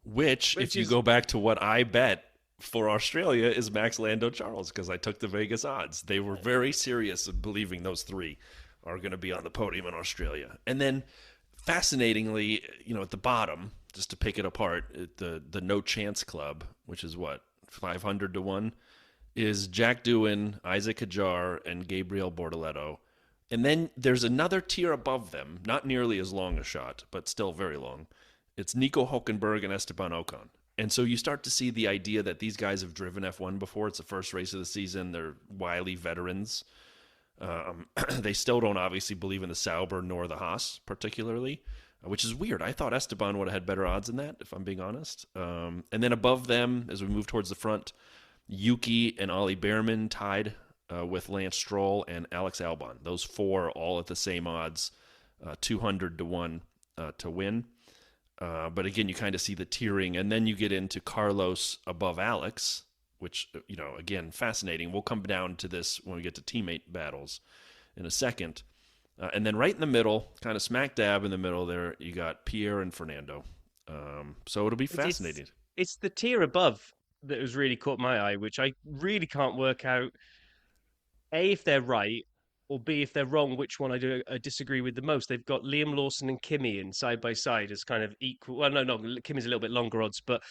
Which, if which you is go back to what I bet for Australia, is Max Lando Charles, because I took the Vegas odds. They were very serious in believing those three are going to be on the podium in Australia. And then, fascinatingly, at the bottom, just to pick it apart, the No Chance Club, which is what, 500 to 1, is Jack Doohan, Isaac Hajar, and Gabriel Bortoletto. And then there's another tier above them, not nearly as long a shot, but still very long. It's Nico Hulkenberg and Esteban Ocon. And so you start to see the idea that these guys have driven F1 before. It's the first race of the season. They're wily veterans. They still don't obviously believe in the Sauber nor the Haas particularly, which is weird. I thought Esteban would have had better odds than that, if I'm being honest. And then above them, as we move towards the front, Yuki and Ollie Behrman tied with Lance Stroll and Alex Albon. Those four all at the same odds, 200 to 1 to win. But again, you kind of see the tiering, and then you get into Carlos above Alex, which, again, fascinating. We'll come down to this when we get to teammate battles in a second. And then right in the middle, kind of smack dab in the middle there, you got Pierre and Fernando. So it'll be fascinating. It's the tier above that has really caught my eye, which I really can't work out, A, if they're right, or B, if they're wrong, which one I disagree with the most. They've got Liam Lawson and Kimi in side by side as kind of equal. Well, no, Kimi's a little bit longer odds, but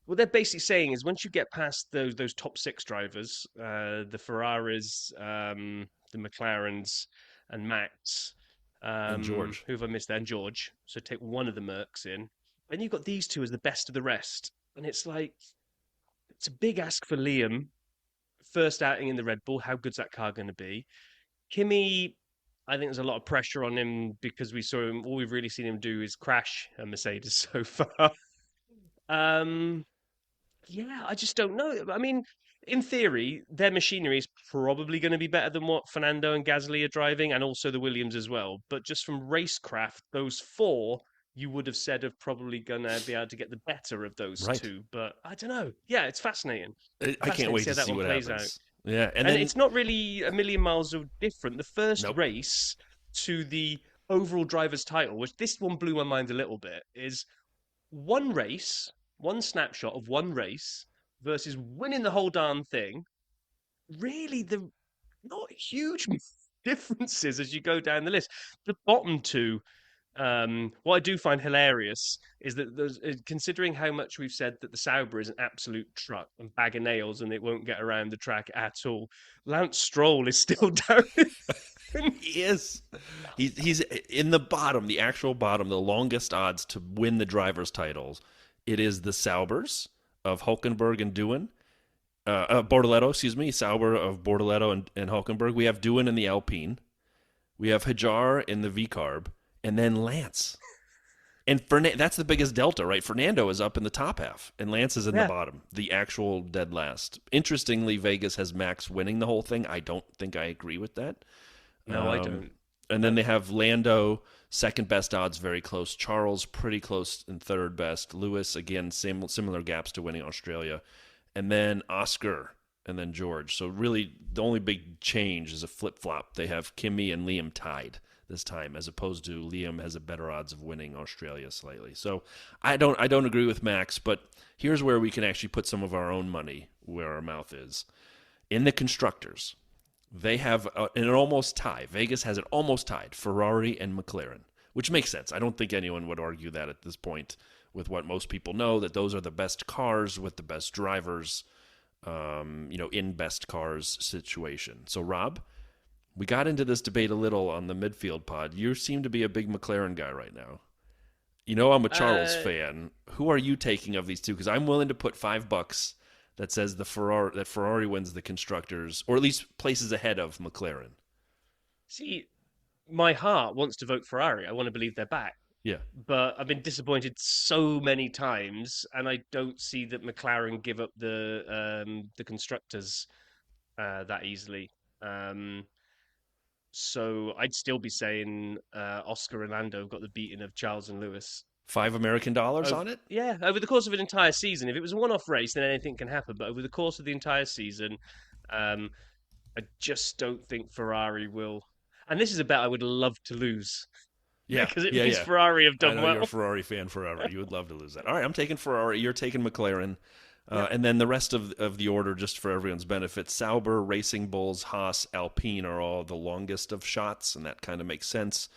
what they're basically saying is once you get past those top six drivers, the Ferraris, the McLarens, and Max, And George. who have I missed there? And George. So take one of the Mercs in. Then you've got these two as the best of the rest. And it's like, it's a big ask for Liam. First outing in the Red Bull. How good's that car going to be? Kimi, I think there's a lot of pressure on him because we saw him. All we've really seen him do is crash a Mercedes so far. Um, yeah, I just don't know. I mean, in theory, their machinery is probably going to be better than what Fernando and Gasly are driving, and also the Williams as well. But just from racecraft, those four you would have said are probably going to be able to get the better of those Right. two. But I don't know. Yeah, it's fascinating. I can't Fascinating to wait see to how that see one what plays out. happens. Yeah, and And then, it's not really a million miles of different. The first nope. race to the overall driver's title, which this one blew my mind a little bit, is one race, one snapshot of one race versus winning the whole darn thing. Really, the not huge differences as you go down the list. The bottom two, what I do find hilarious is that considering how much we've said that the Sauber is an absolute truck and bag of nails and it won't get around the track at all, Lance Stroll is still down. He is. He's in the bottom, the actual bottom, the longest odds to win the drivers' titles. It is the Saubers of Hulkenberg and Doohan. Bortoletto, excuse me. Sauber of Bortoletto and Hulkenberg. We have Doohan in the Alpine. We have Hajar in the V-Carb. And then Lance. And that's the biggest delta, right? Fernando is up in the top half, and Lance is in the Yeah. bottom, the actual dead last. Interestingly, Vegas has Max winning the whole thing. I don't think I agree with that. No, I don't. And then they have Lando, second best odds, very close. Charles, pretty close in third best. Lewis, again, similar gaps to winning Australia. And then Oscar, and then George. So really, the only big change is a flip-flop. They have Kimi and Liam tied this time, as opposed to Liam has a better odds of winning Australia slightly. So I don't agree with Max, but here's where we can actually put some of our own money where our mouth is. In the constructors, they have an almost tie. Vegas has it almost tied, Ferrari and McLaren, which makes sense. I don't think anyone would argue that at this point with what most people know, that those are the best cars with the best drivers, in best cars situation. So, Rob, we got into this debate a little on the midfield pod. You seem to be a big McLaren guy right now. I'm a Charles fan. Who are you taking of these two? Because I'm willing to put $5 that says that Ferrari wins the constructors, or at least places ahead of McLaren. See, my heart wants to vote Ferrari. I want to believe they're back. Yeah. But I've been disappointed so many times, and I don't see that McLaren give up the constructors that easily. So I'd still be saying Oscar and Lando have got the beating of Charles and Lewis. $5 on it? Yeah, over the course of an entire season. If it was a one-off race, then anything can happen. But over the course of the entire season, I just don't think Ferrari will. And this is a bet I would love to lose. Yeah, because it yeah, means yeah. Ferrari have I done know well. you're a Ferrari fan forever. You would love to lose that. All right, I'm taking Ferrari. You're taking McLaren. And then the rest of the order, just for everyone's benefit, Sauber, Racing Bulls, Haas, Alpine are all the longest of shots, and that kind of makes sense.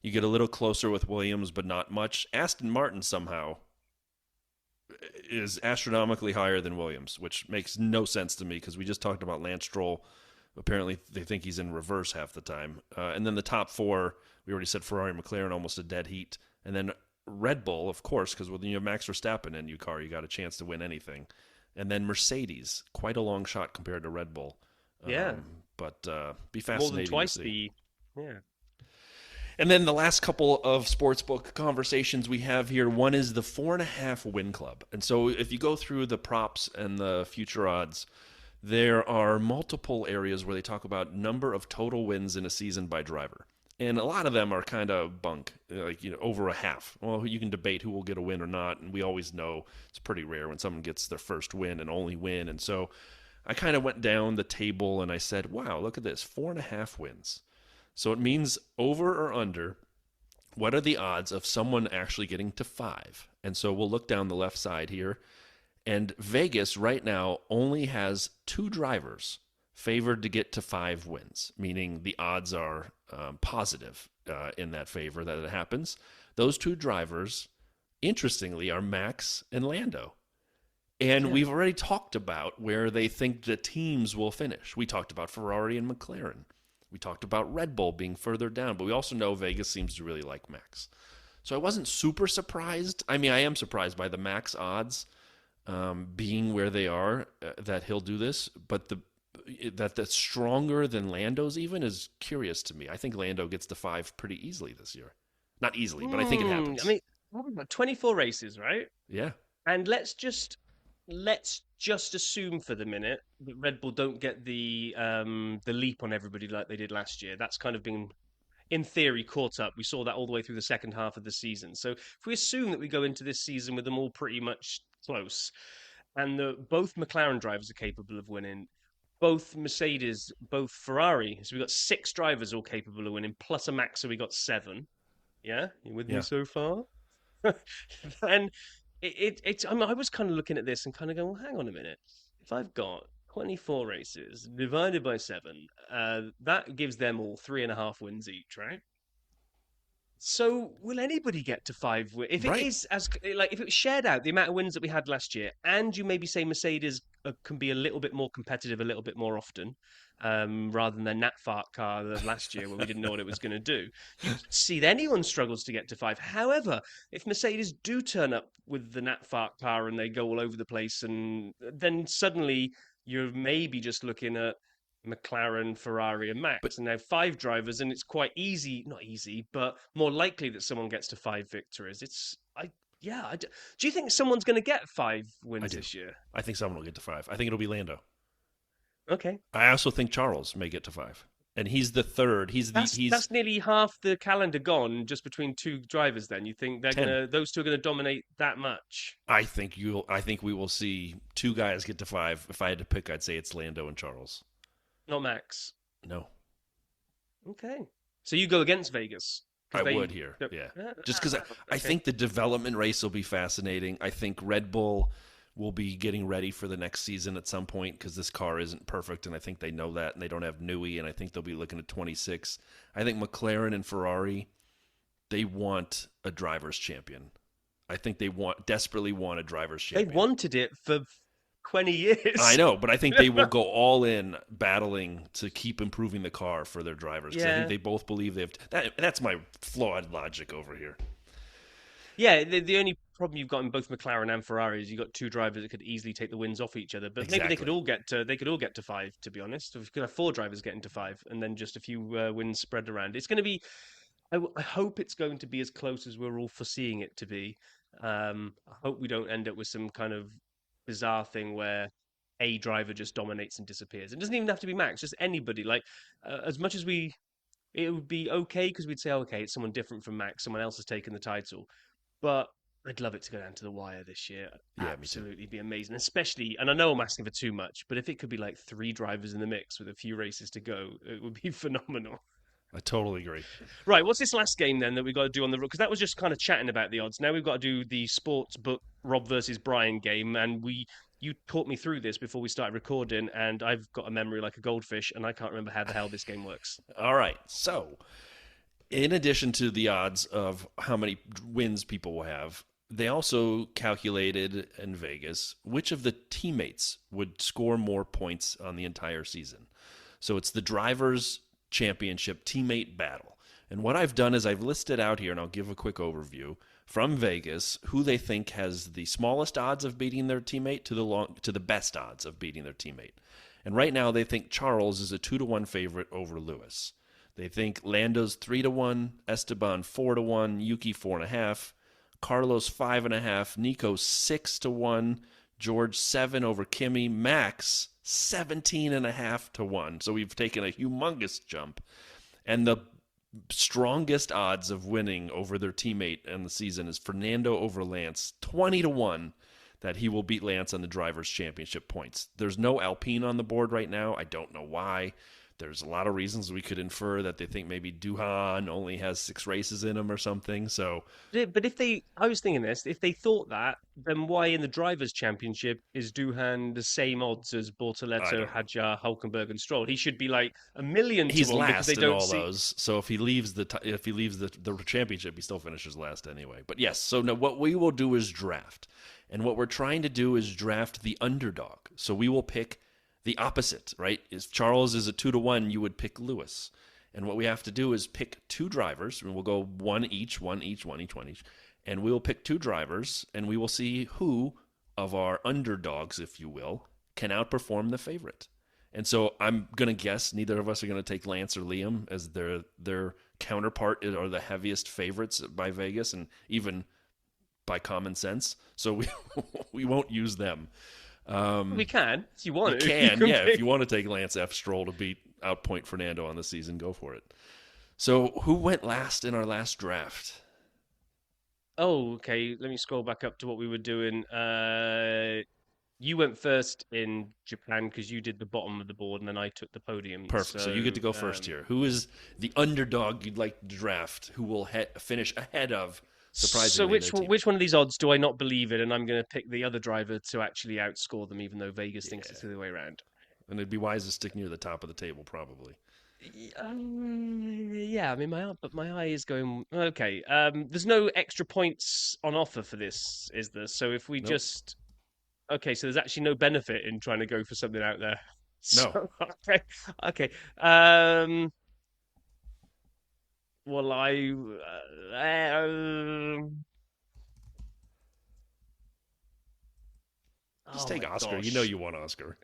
You get a little closer with Williams, but not much. Aston Martin somehow is astronomically higher than Williams, which makes no sense to me because we just talked about Lance Stroll. Apparently, they think he's in reverse half the time. And then the top four, we already said Ferrari and McLaren, almost a dead heat. And then Red Bull, of course, because when you have Max Verstappen in your car, you got a chance to win anything. And then Mercedes, quite a long shot compared to Red Bull. Yeah. But be More than fascinating to twice see. the. Yeah. And then the last couple of sportsbook conversations we have here, one is the 4.5 win club. And so if you go through the props and the future odds, there are multiple areas where they talk about number of total wins in a season by driver. And a lot of them are kind of bunk, like, over a half. Well, you can debate who will get a win or not, and we always know it's pretty rare when someone gets their first win and only win. And so I kind of went down the table and I said, wow, look at this, 4.5 wins. So it means over or under, what are the odds of someone actually getting to 5? And so we'll look down the left side here. And Vegas right now only has 2 drivers favored to get to 5 wins, meaning the odds are positive in that favor that it happens. Those 2 drivers, interestingly, are Max and Lando. And Yeah. we've already talked about where they think the teams will finish. We talked about Ferrari and McLaren. We talked about Red Bull being further down, but we also know Vegas seems to really like Max. So I wasn't super surprised. I mean, I am surprised by the Max odds being where they are, that he'll do this, but that's stronger than Lando's even is curious to me. I think Lando gets to 5 pretty easily this year. Not easily, but I think it I happens. mean, what have we got? 24 races, right? Yeah, And let's just assume for the minute that Red Bull don't get the leap on everybody like they did last year. That's kind of been, in theory, caught up. We saw that all the way through the second half of the season. So if we assume that we go into this season with them all pretty much close, and both McLaren drivers are capable of winning, both Mercedes, both Ferrari, so we've got 6 drivers all capable of winning, plus a Max, so we got 7. Yeah, you with me yeah. so far? And it's I was kind of looking at this and kind of going, well, hang on a minute. If I've got 24 races divided by 7, that gives them all 3.5 wins each, right? So will anybody get to 5 if it Right. is as like if it was shared out the amount of wins that we had last year, and you maybe say Mercedes can be a little bit more competitive a little bit more often, rather than their Nat Fart car of last year where we didn't know what it was going to do. You could see that anyone struggles to get to 5. However, if Mercedes do turn up with the Nat Fart car and they go all over the place, and then suddenly you're maybe just looking at McLaren, Ferrari, and But Max, and now 5 drivers, and it's quite easy, not easy, but more likely that someone gets to 5 victories. Do you think someone's going to get 5 wins do. this year? I think someone will get to 5. I think it'll be Lando. Okay, I also think Charles may get to 5. And he's the third. He's that's nearly half the calendar gone just between 2 drivers. Then you think 10. those 2 are gonna dominate that much? I think we will see 2 guys get to 5. If I had to pick, I'd say it's Lando and Charles. Not Max. No. Okay, so you go against Vegas I because would here. Yeah. Just cuz I okay. think the development race will be fascinating. I think Red Bull will be getting ready for the next season at some point because this car isn't perfect, and I think they know that, and they don't have Newey, and I think they'll be looking at 26. I think McLaren and Ferrari, they want a driver's champion. I think they desperately want a driver's They champion. wanted it for 20 I years. know, but I think they will go all in battling to keep improving the car for their drivers because I think Yeah. they both believe they have that. That's my flawed logic over here. Yeah, the only problem you've got in both McLaren and Ferrari is you've got 2 drivers that could easily take the wins off each other. But maybe Exactly. they could all get to 5. To be honest, if you could have 4 drivers getting to 5, and then just a few wins spread around. It's going to be. I hope it's going to be as close as we're all foreseeing it to be. I hope we don't end up with some kind of bizarre thing where a driver just dominates and disappears. It doesn't even have to be Max, just anybody. Like as much as it would be okay because we'd say, okay, it's someone different from Max, someone else has taken the title. But I'd love it to go down to the wire this year. Yeah, me too. Absolutely be amazing. Especially, and I know I'm asking for too much, but if it could be like 3 drivers in the mix with a few races to go, it would be phenomenal. I totally agree. Right, what's this last game then that we've got to do on the because that was just kind of chatting about the odds. Now we've got to do the sports book Rob versus Brian game, and you taught me through this before we started recording, and I've got a memory like a goldfish, and I can't remember how the hell this game works. All right. So, in addition to the odds of how many wins people will have, they also calculated in Vegas which of the teammates would score more points on the entire season. So it's the drivers' championship teammate battle. And what I've done is I've listed out here, and I'll give a quick overview from Vegas, who they think has the smallest odds of beating their teammate to the best odds of beating their teammate. And right now, they think Charles is a 2-1 favorite over Lewis. They think Lando's 3-1, Esteban 4-1, Yuki 4.5, Carlos 5.5, Nico 6-1, George 7 over Kimi, Max 17.5 to 1. So we've taken a humongous jump. And the strongest odds of winning over their teammate in the season is Fernando over Lance, 20-1 that he will beat Lance on the Drivers' Championship points. There's no Alpine on the board right now. I don't know why. There's a lot of reasons we could infer that they think maybe Duhan only has 6 races in him or something. So But if they, I was thinking this, if they thought that, then why in the Drivers' Championship is Duhan the same odds as I Bortoleto, don't know. Hadjar, Hulkenberg, and Stroll? He should be like a million to He's one because they last in don't all see. those. So if he leaves the championship, he still finishes last anyway. But yes, so no, what we will do is draft. And what we're trying to do is draft the underdog. So we will pick the opposite, right? If Charles is a 2-1, you would pick Lewis. And what we have to do is pick 2 drivers, and we'll go one each, one each, one each, one each. And we will pick 2 drivers, and we will see who of our underdogs, if you will, can outperform the favorite. And so I'm going to guess neither of us are going to take Lance or Liam as their counterpart are the heaviest favorites by Vegas and even by common sense. So we won't use them. We can, if you You want to. You can, can yeah. If pick. you want to take Lance F. Stroll to beat outpoint Fernando on the season, go for it. So who went last in our last draft? Oh, okay. Let me scroll back up to what we were doing. You went first in Japan because you did the bottom of the board, and then I took the podium. Perfect. So you get to So, go first here. Who is the underdog you'd like to draft? Who will finish ahead of, so surprisingly, their which teammate? one of these odds do I not believe in? And I'm going to pick the other driver to actually outscore them, even though Vegas thinks Yeah. it's the other way around. And it'd be wise to stick near the top of the table, probably. Yeah, I mean but my eye is going okay. There's no extra points on offer for this, is there? So if we Nope. just okay, so there's actually no benefit in trying to go for something out there. No. So okay, okay. Um, well, Just oh take my Oscar. You know gosh. you want Oscar.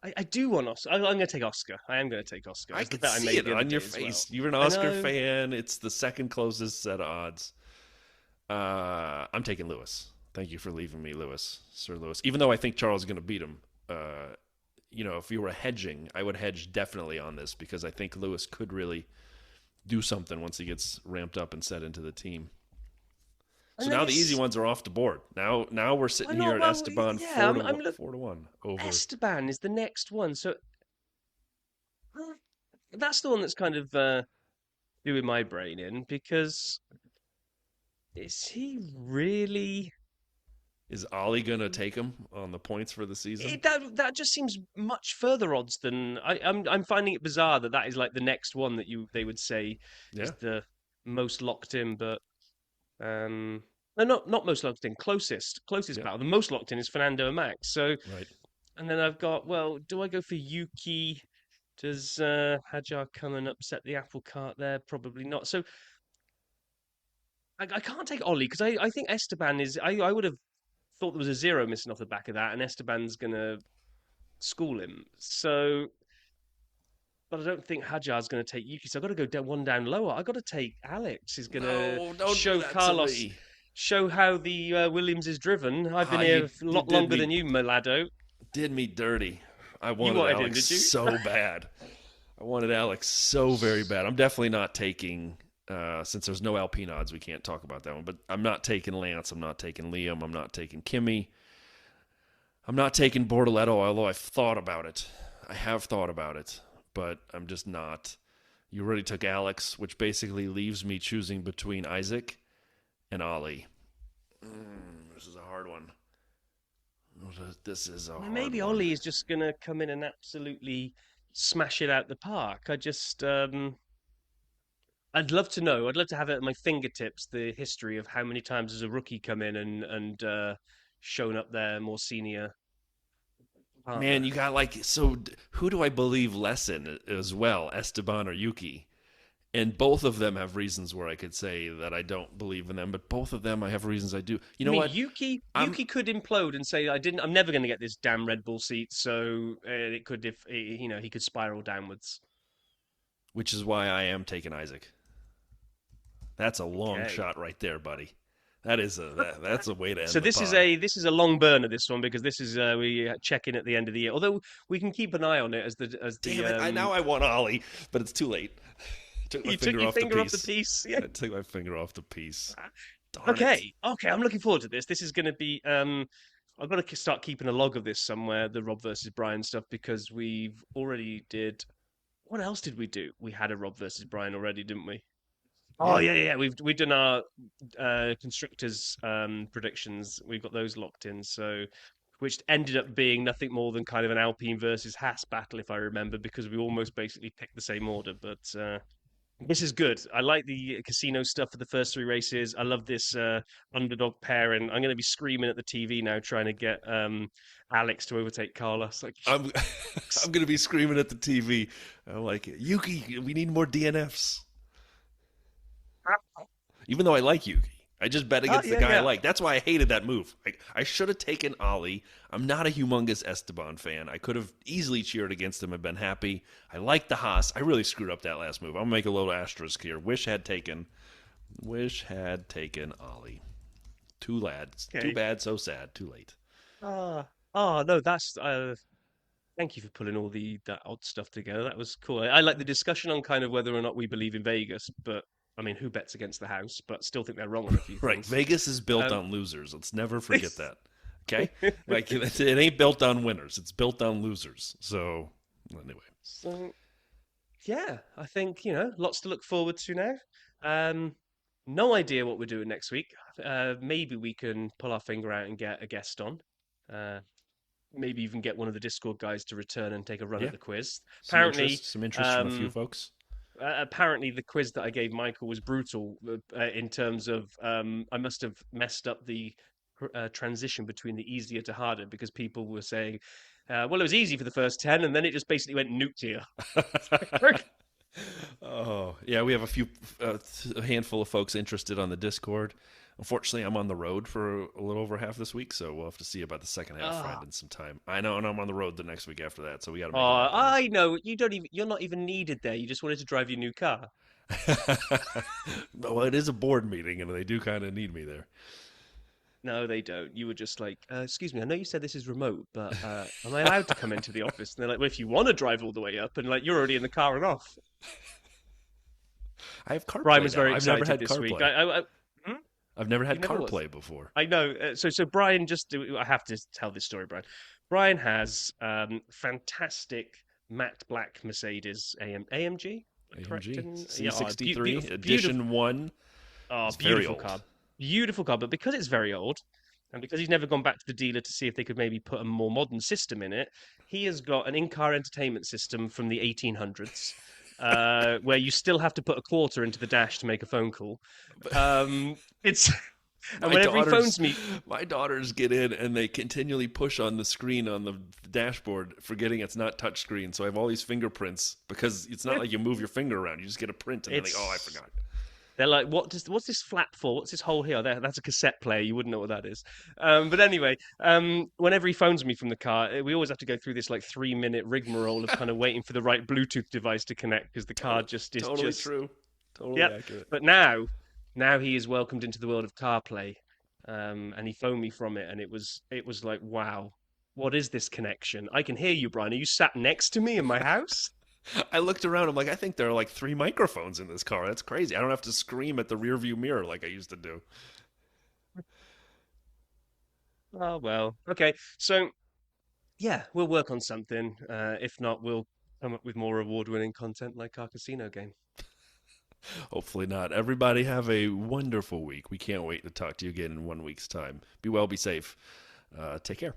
I do want Oscar. I'm going to take Oscar. I am going to take Oscar. I It's the could bet I see made it the other on your day as well. face. You're an I Oscar know. fan. It's the second closest set of odds. I'm taking Lewis. Thank you for leaving me, Lewis, Sir Lewis. Even though I think Charles is going to beat him, if you were hedging, I would hedge definitely on this because I think Lewis could really do something once he gets ramped up and set into the team. So And then now the easy it's ones are off the board. Now we're why sitting here not? at Well, Esteban yeah. four to I'm one, look. 4-1 over. Esteban is the next one. So that's the one that's kind of doing my brain in because is he really? Is Ollie going to take him on the points for the season? That just seems much further odds than I'm finding it bizarre that that is like the next one that you they would say Yeah, is the most locked in, but no, not most locked in, closest yeah, battle. The most locked in is Fernando and Max. So right. and then I've got well, do I go for Yuki? Does Hajar come and upset the apple cart there? Probably not. So I can't take Ollie because I think Esteban is. I would have thought there was a zero missing off the back of that, and Esteban's gonna school him. So, but I don't think Hajar's gonna take Yuki. So I've got to go one down lower. I got to take Alex. Is gonna No, don't do show that to Carlos, me. show how the Williams is driven. I've been here a You lot longer than you, Milado. did me dirty. I You wanted wanted him, Alex did you? so bad. I wanted Alex so very bad. I'm definitely not taking. Since there's no Alpine odds, we can't talk about that one. But I'm not taking Lance. I'm not taking Liam. I'm not taking Kimmy. I'm not taking Bortoleto, although I've thought about it. I have thought about it, but I'm just not. You already took Alex, which basically leaves me choosing between Isaac and Ollie. This is a hard one. This is a hard Maybe one. Ollie is just gonna come in and absolutely smash it out the park. I just I'd love to know. I'd love to have it at my fingertips the history of how many times has a rookie come in and shown up their more senior Man, partner. you got like so. Who do I believe less in as well, Esteban or Yuki? And both of them have reasons where I could say that I don't believe in them, but both of them I have reasons I do. You I know mean, what? I'm Yuki could implode and say, I'm never going to get this damn Red Bull seat." So it could, if he could spiral downwards. which is why I am taking Isaac. That's a long Okay. shot right there, buddy. That's a way to So end the pod. this is a long burner, this one, because this is we check in at the end of the year. Although we can keep an eye on it as the Damn it! I now I want Ollie, but it's too late. Took my you took finger your off the finger off the piece. piece. Yeah. I took my finger off the piece. Darn it! Okay. I'm looking forward to this. This is going to be. I've got to start keeping a log of this somewhere, the Rob versus Brian stuff, because we've already did. What else did we do? We had a Rob versus Brian already, didn't we? Oh Yeah, yeah. We've done our constructors predictions. We've got those locked in. So, which ended up being nothing more than kind of an Alpine versus Haas battle, if I remember, because we almost basically picked the same order. But this is good. I like the casino stuff for the first three races. I love this underdog pair, and I'm going to be screaming at the TV now, trying to get Alex to overtake Carlos. Like, I'm I'm gonna be screaming at the TV. I'm like, Yuki, we need more DNFs. Even though I like Yuki, I just bet against the guy I yeah. like. That's why I hated that move. I should have taken Ollie. I'm not a humongous Esteban fan. I could have easily cheered against him and been happy. I like the Haas. I really screwed up that last move. I'm gonna make a little asterisk here. Wish had taken Ollie. Too lads. Too Okay. bad, so sad. Too late. No, that's. Thank you for pulling all that odd stuff together. That was cool. I like the discussion on kind of whether or not we believe in Vegas, but I mean, who bets against the house? But still think they're wrong on a few Right. things. Vegas is built Um, on losers. Let's never forget that. Okay? Like it ain't built on winners. It's built on losers. So anyway. so yeah, I think lots to look forward to now. Um, no idea what we're doing next week. Maybe we can pull our finger out and get a guest on. Uh, Maybe even get one of the Discord guys to return and take a run Yeah. at the quiz. Apparently, Some interest from a few um, folks. apparently the quiz that I gave Michael was brutal in terms of I must have messed up the transition between the easier to harder because people were saying, well, it was easy for the first 10 and then it just basically went nuclear. Oh, yeah, we have a handful of folks interested on the Discord. Unfortunately, I'm on the road for a little over half this week, so we'll have to see about the second half Ah. finding some time. I know, and I'm on the road the next week after that, so we got to Oh, make it happen. I know. You're not even needed there. You just wanted to drive your new car. Well, it is a board meeting, and they do kind of need me there. No, they don't. You were just like, excuse me, I know you said this is remote, but am I allowed to come into the office? And they're like, well, if you want to drive all the way up, and like you're already in the car and off. I have Brian CarPlay was now. very I've never excited had this week. CarPlay. Hmm? I've never You had never was. CarPlay before. I know. So Brian I have to tell this story, Brian. Brian has fantastic matte black Mercedes AMG. Correct? AMG Yeah, C63 beautiful, Edition 1. oh, It's very beautiful old. car, beautiful car. But because it's very old, and because he's never gone back to the dealer to see if they could maybe put a more modern system in it, he has got an in-car entertainment system from the 1800s. Where you still have to put a quarter into the dash to make a phone call. It's and My whenever he daughters, phones me, my daughters get in and they continually push on the screen on the dashboard, forgetting it's not touch screen. So I have all these fingerprints because it's not like you move your finger around; you just get a print and they're like, "Oh, I it's forgot." they're like, what's this flap for? What's this hole here? That's a cassette player. You wouldn't know what that is. But anyway, whenever he phones me from the car, we always have to go through this like 3 minute rigmarole of kind of waiting for the right Bluetooth device to connect because the car Totally, just is totally just true, totally yep. accurate. But now he is welcomed into the world of CarPlay, and he phoned me from it, and it was like, wow, what is this connection? I can hear you, Brian. Are you sat next to me in my house? I looked around. I'm like, I think there are like 3 microphones in this car. That's crazy. I don't have to scream at the rear view mirror like I used to do. Oh well, okay. So yeah, we'll work on something. If not, we'll come up with more award-winning content like our casino game. Hopefully not. Everybody have a wonderful week. We can't wait to talk to you again in 1 week's time. Be well, be safe. Take care.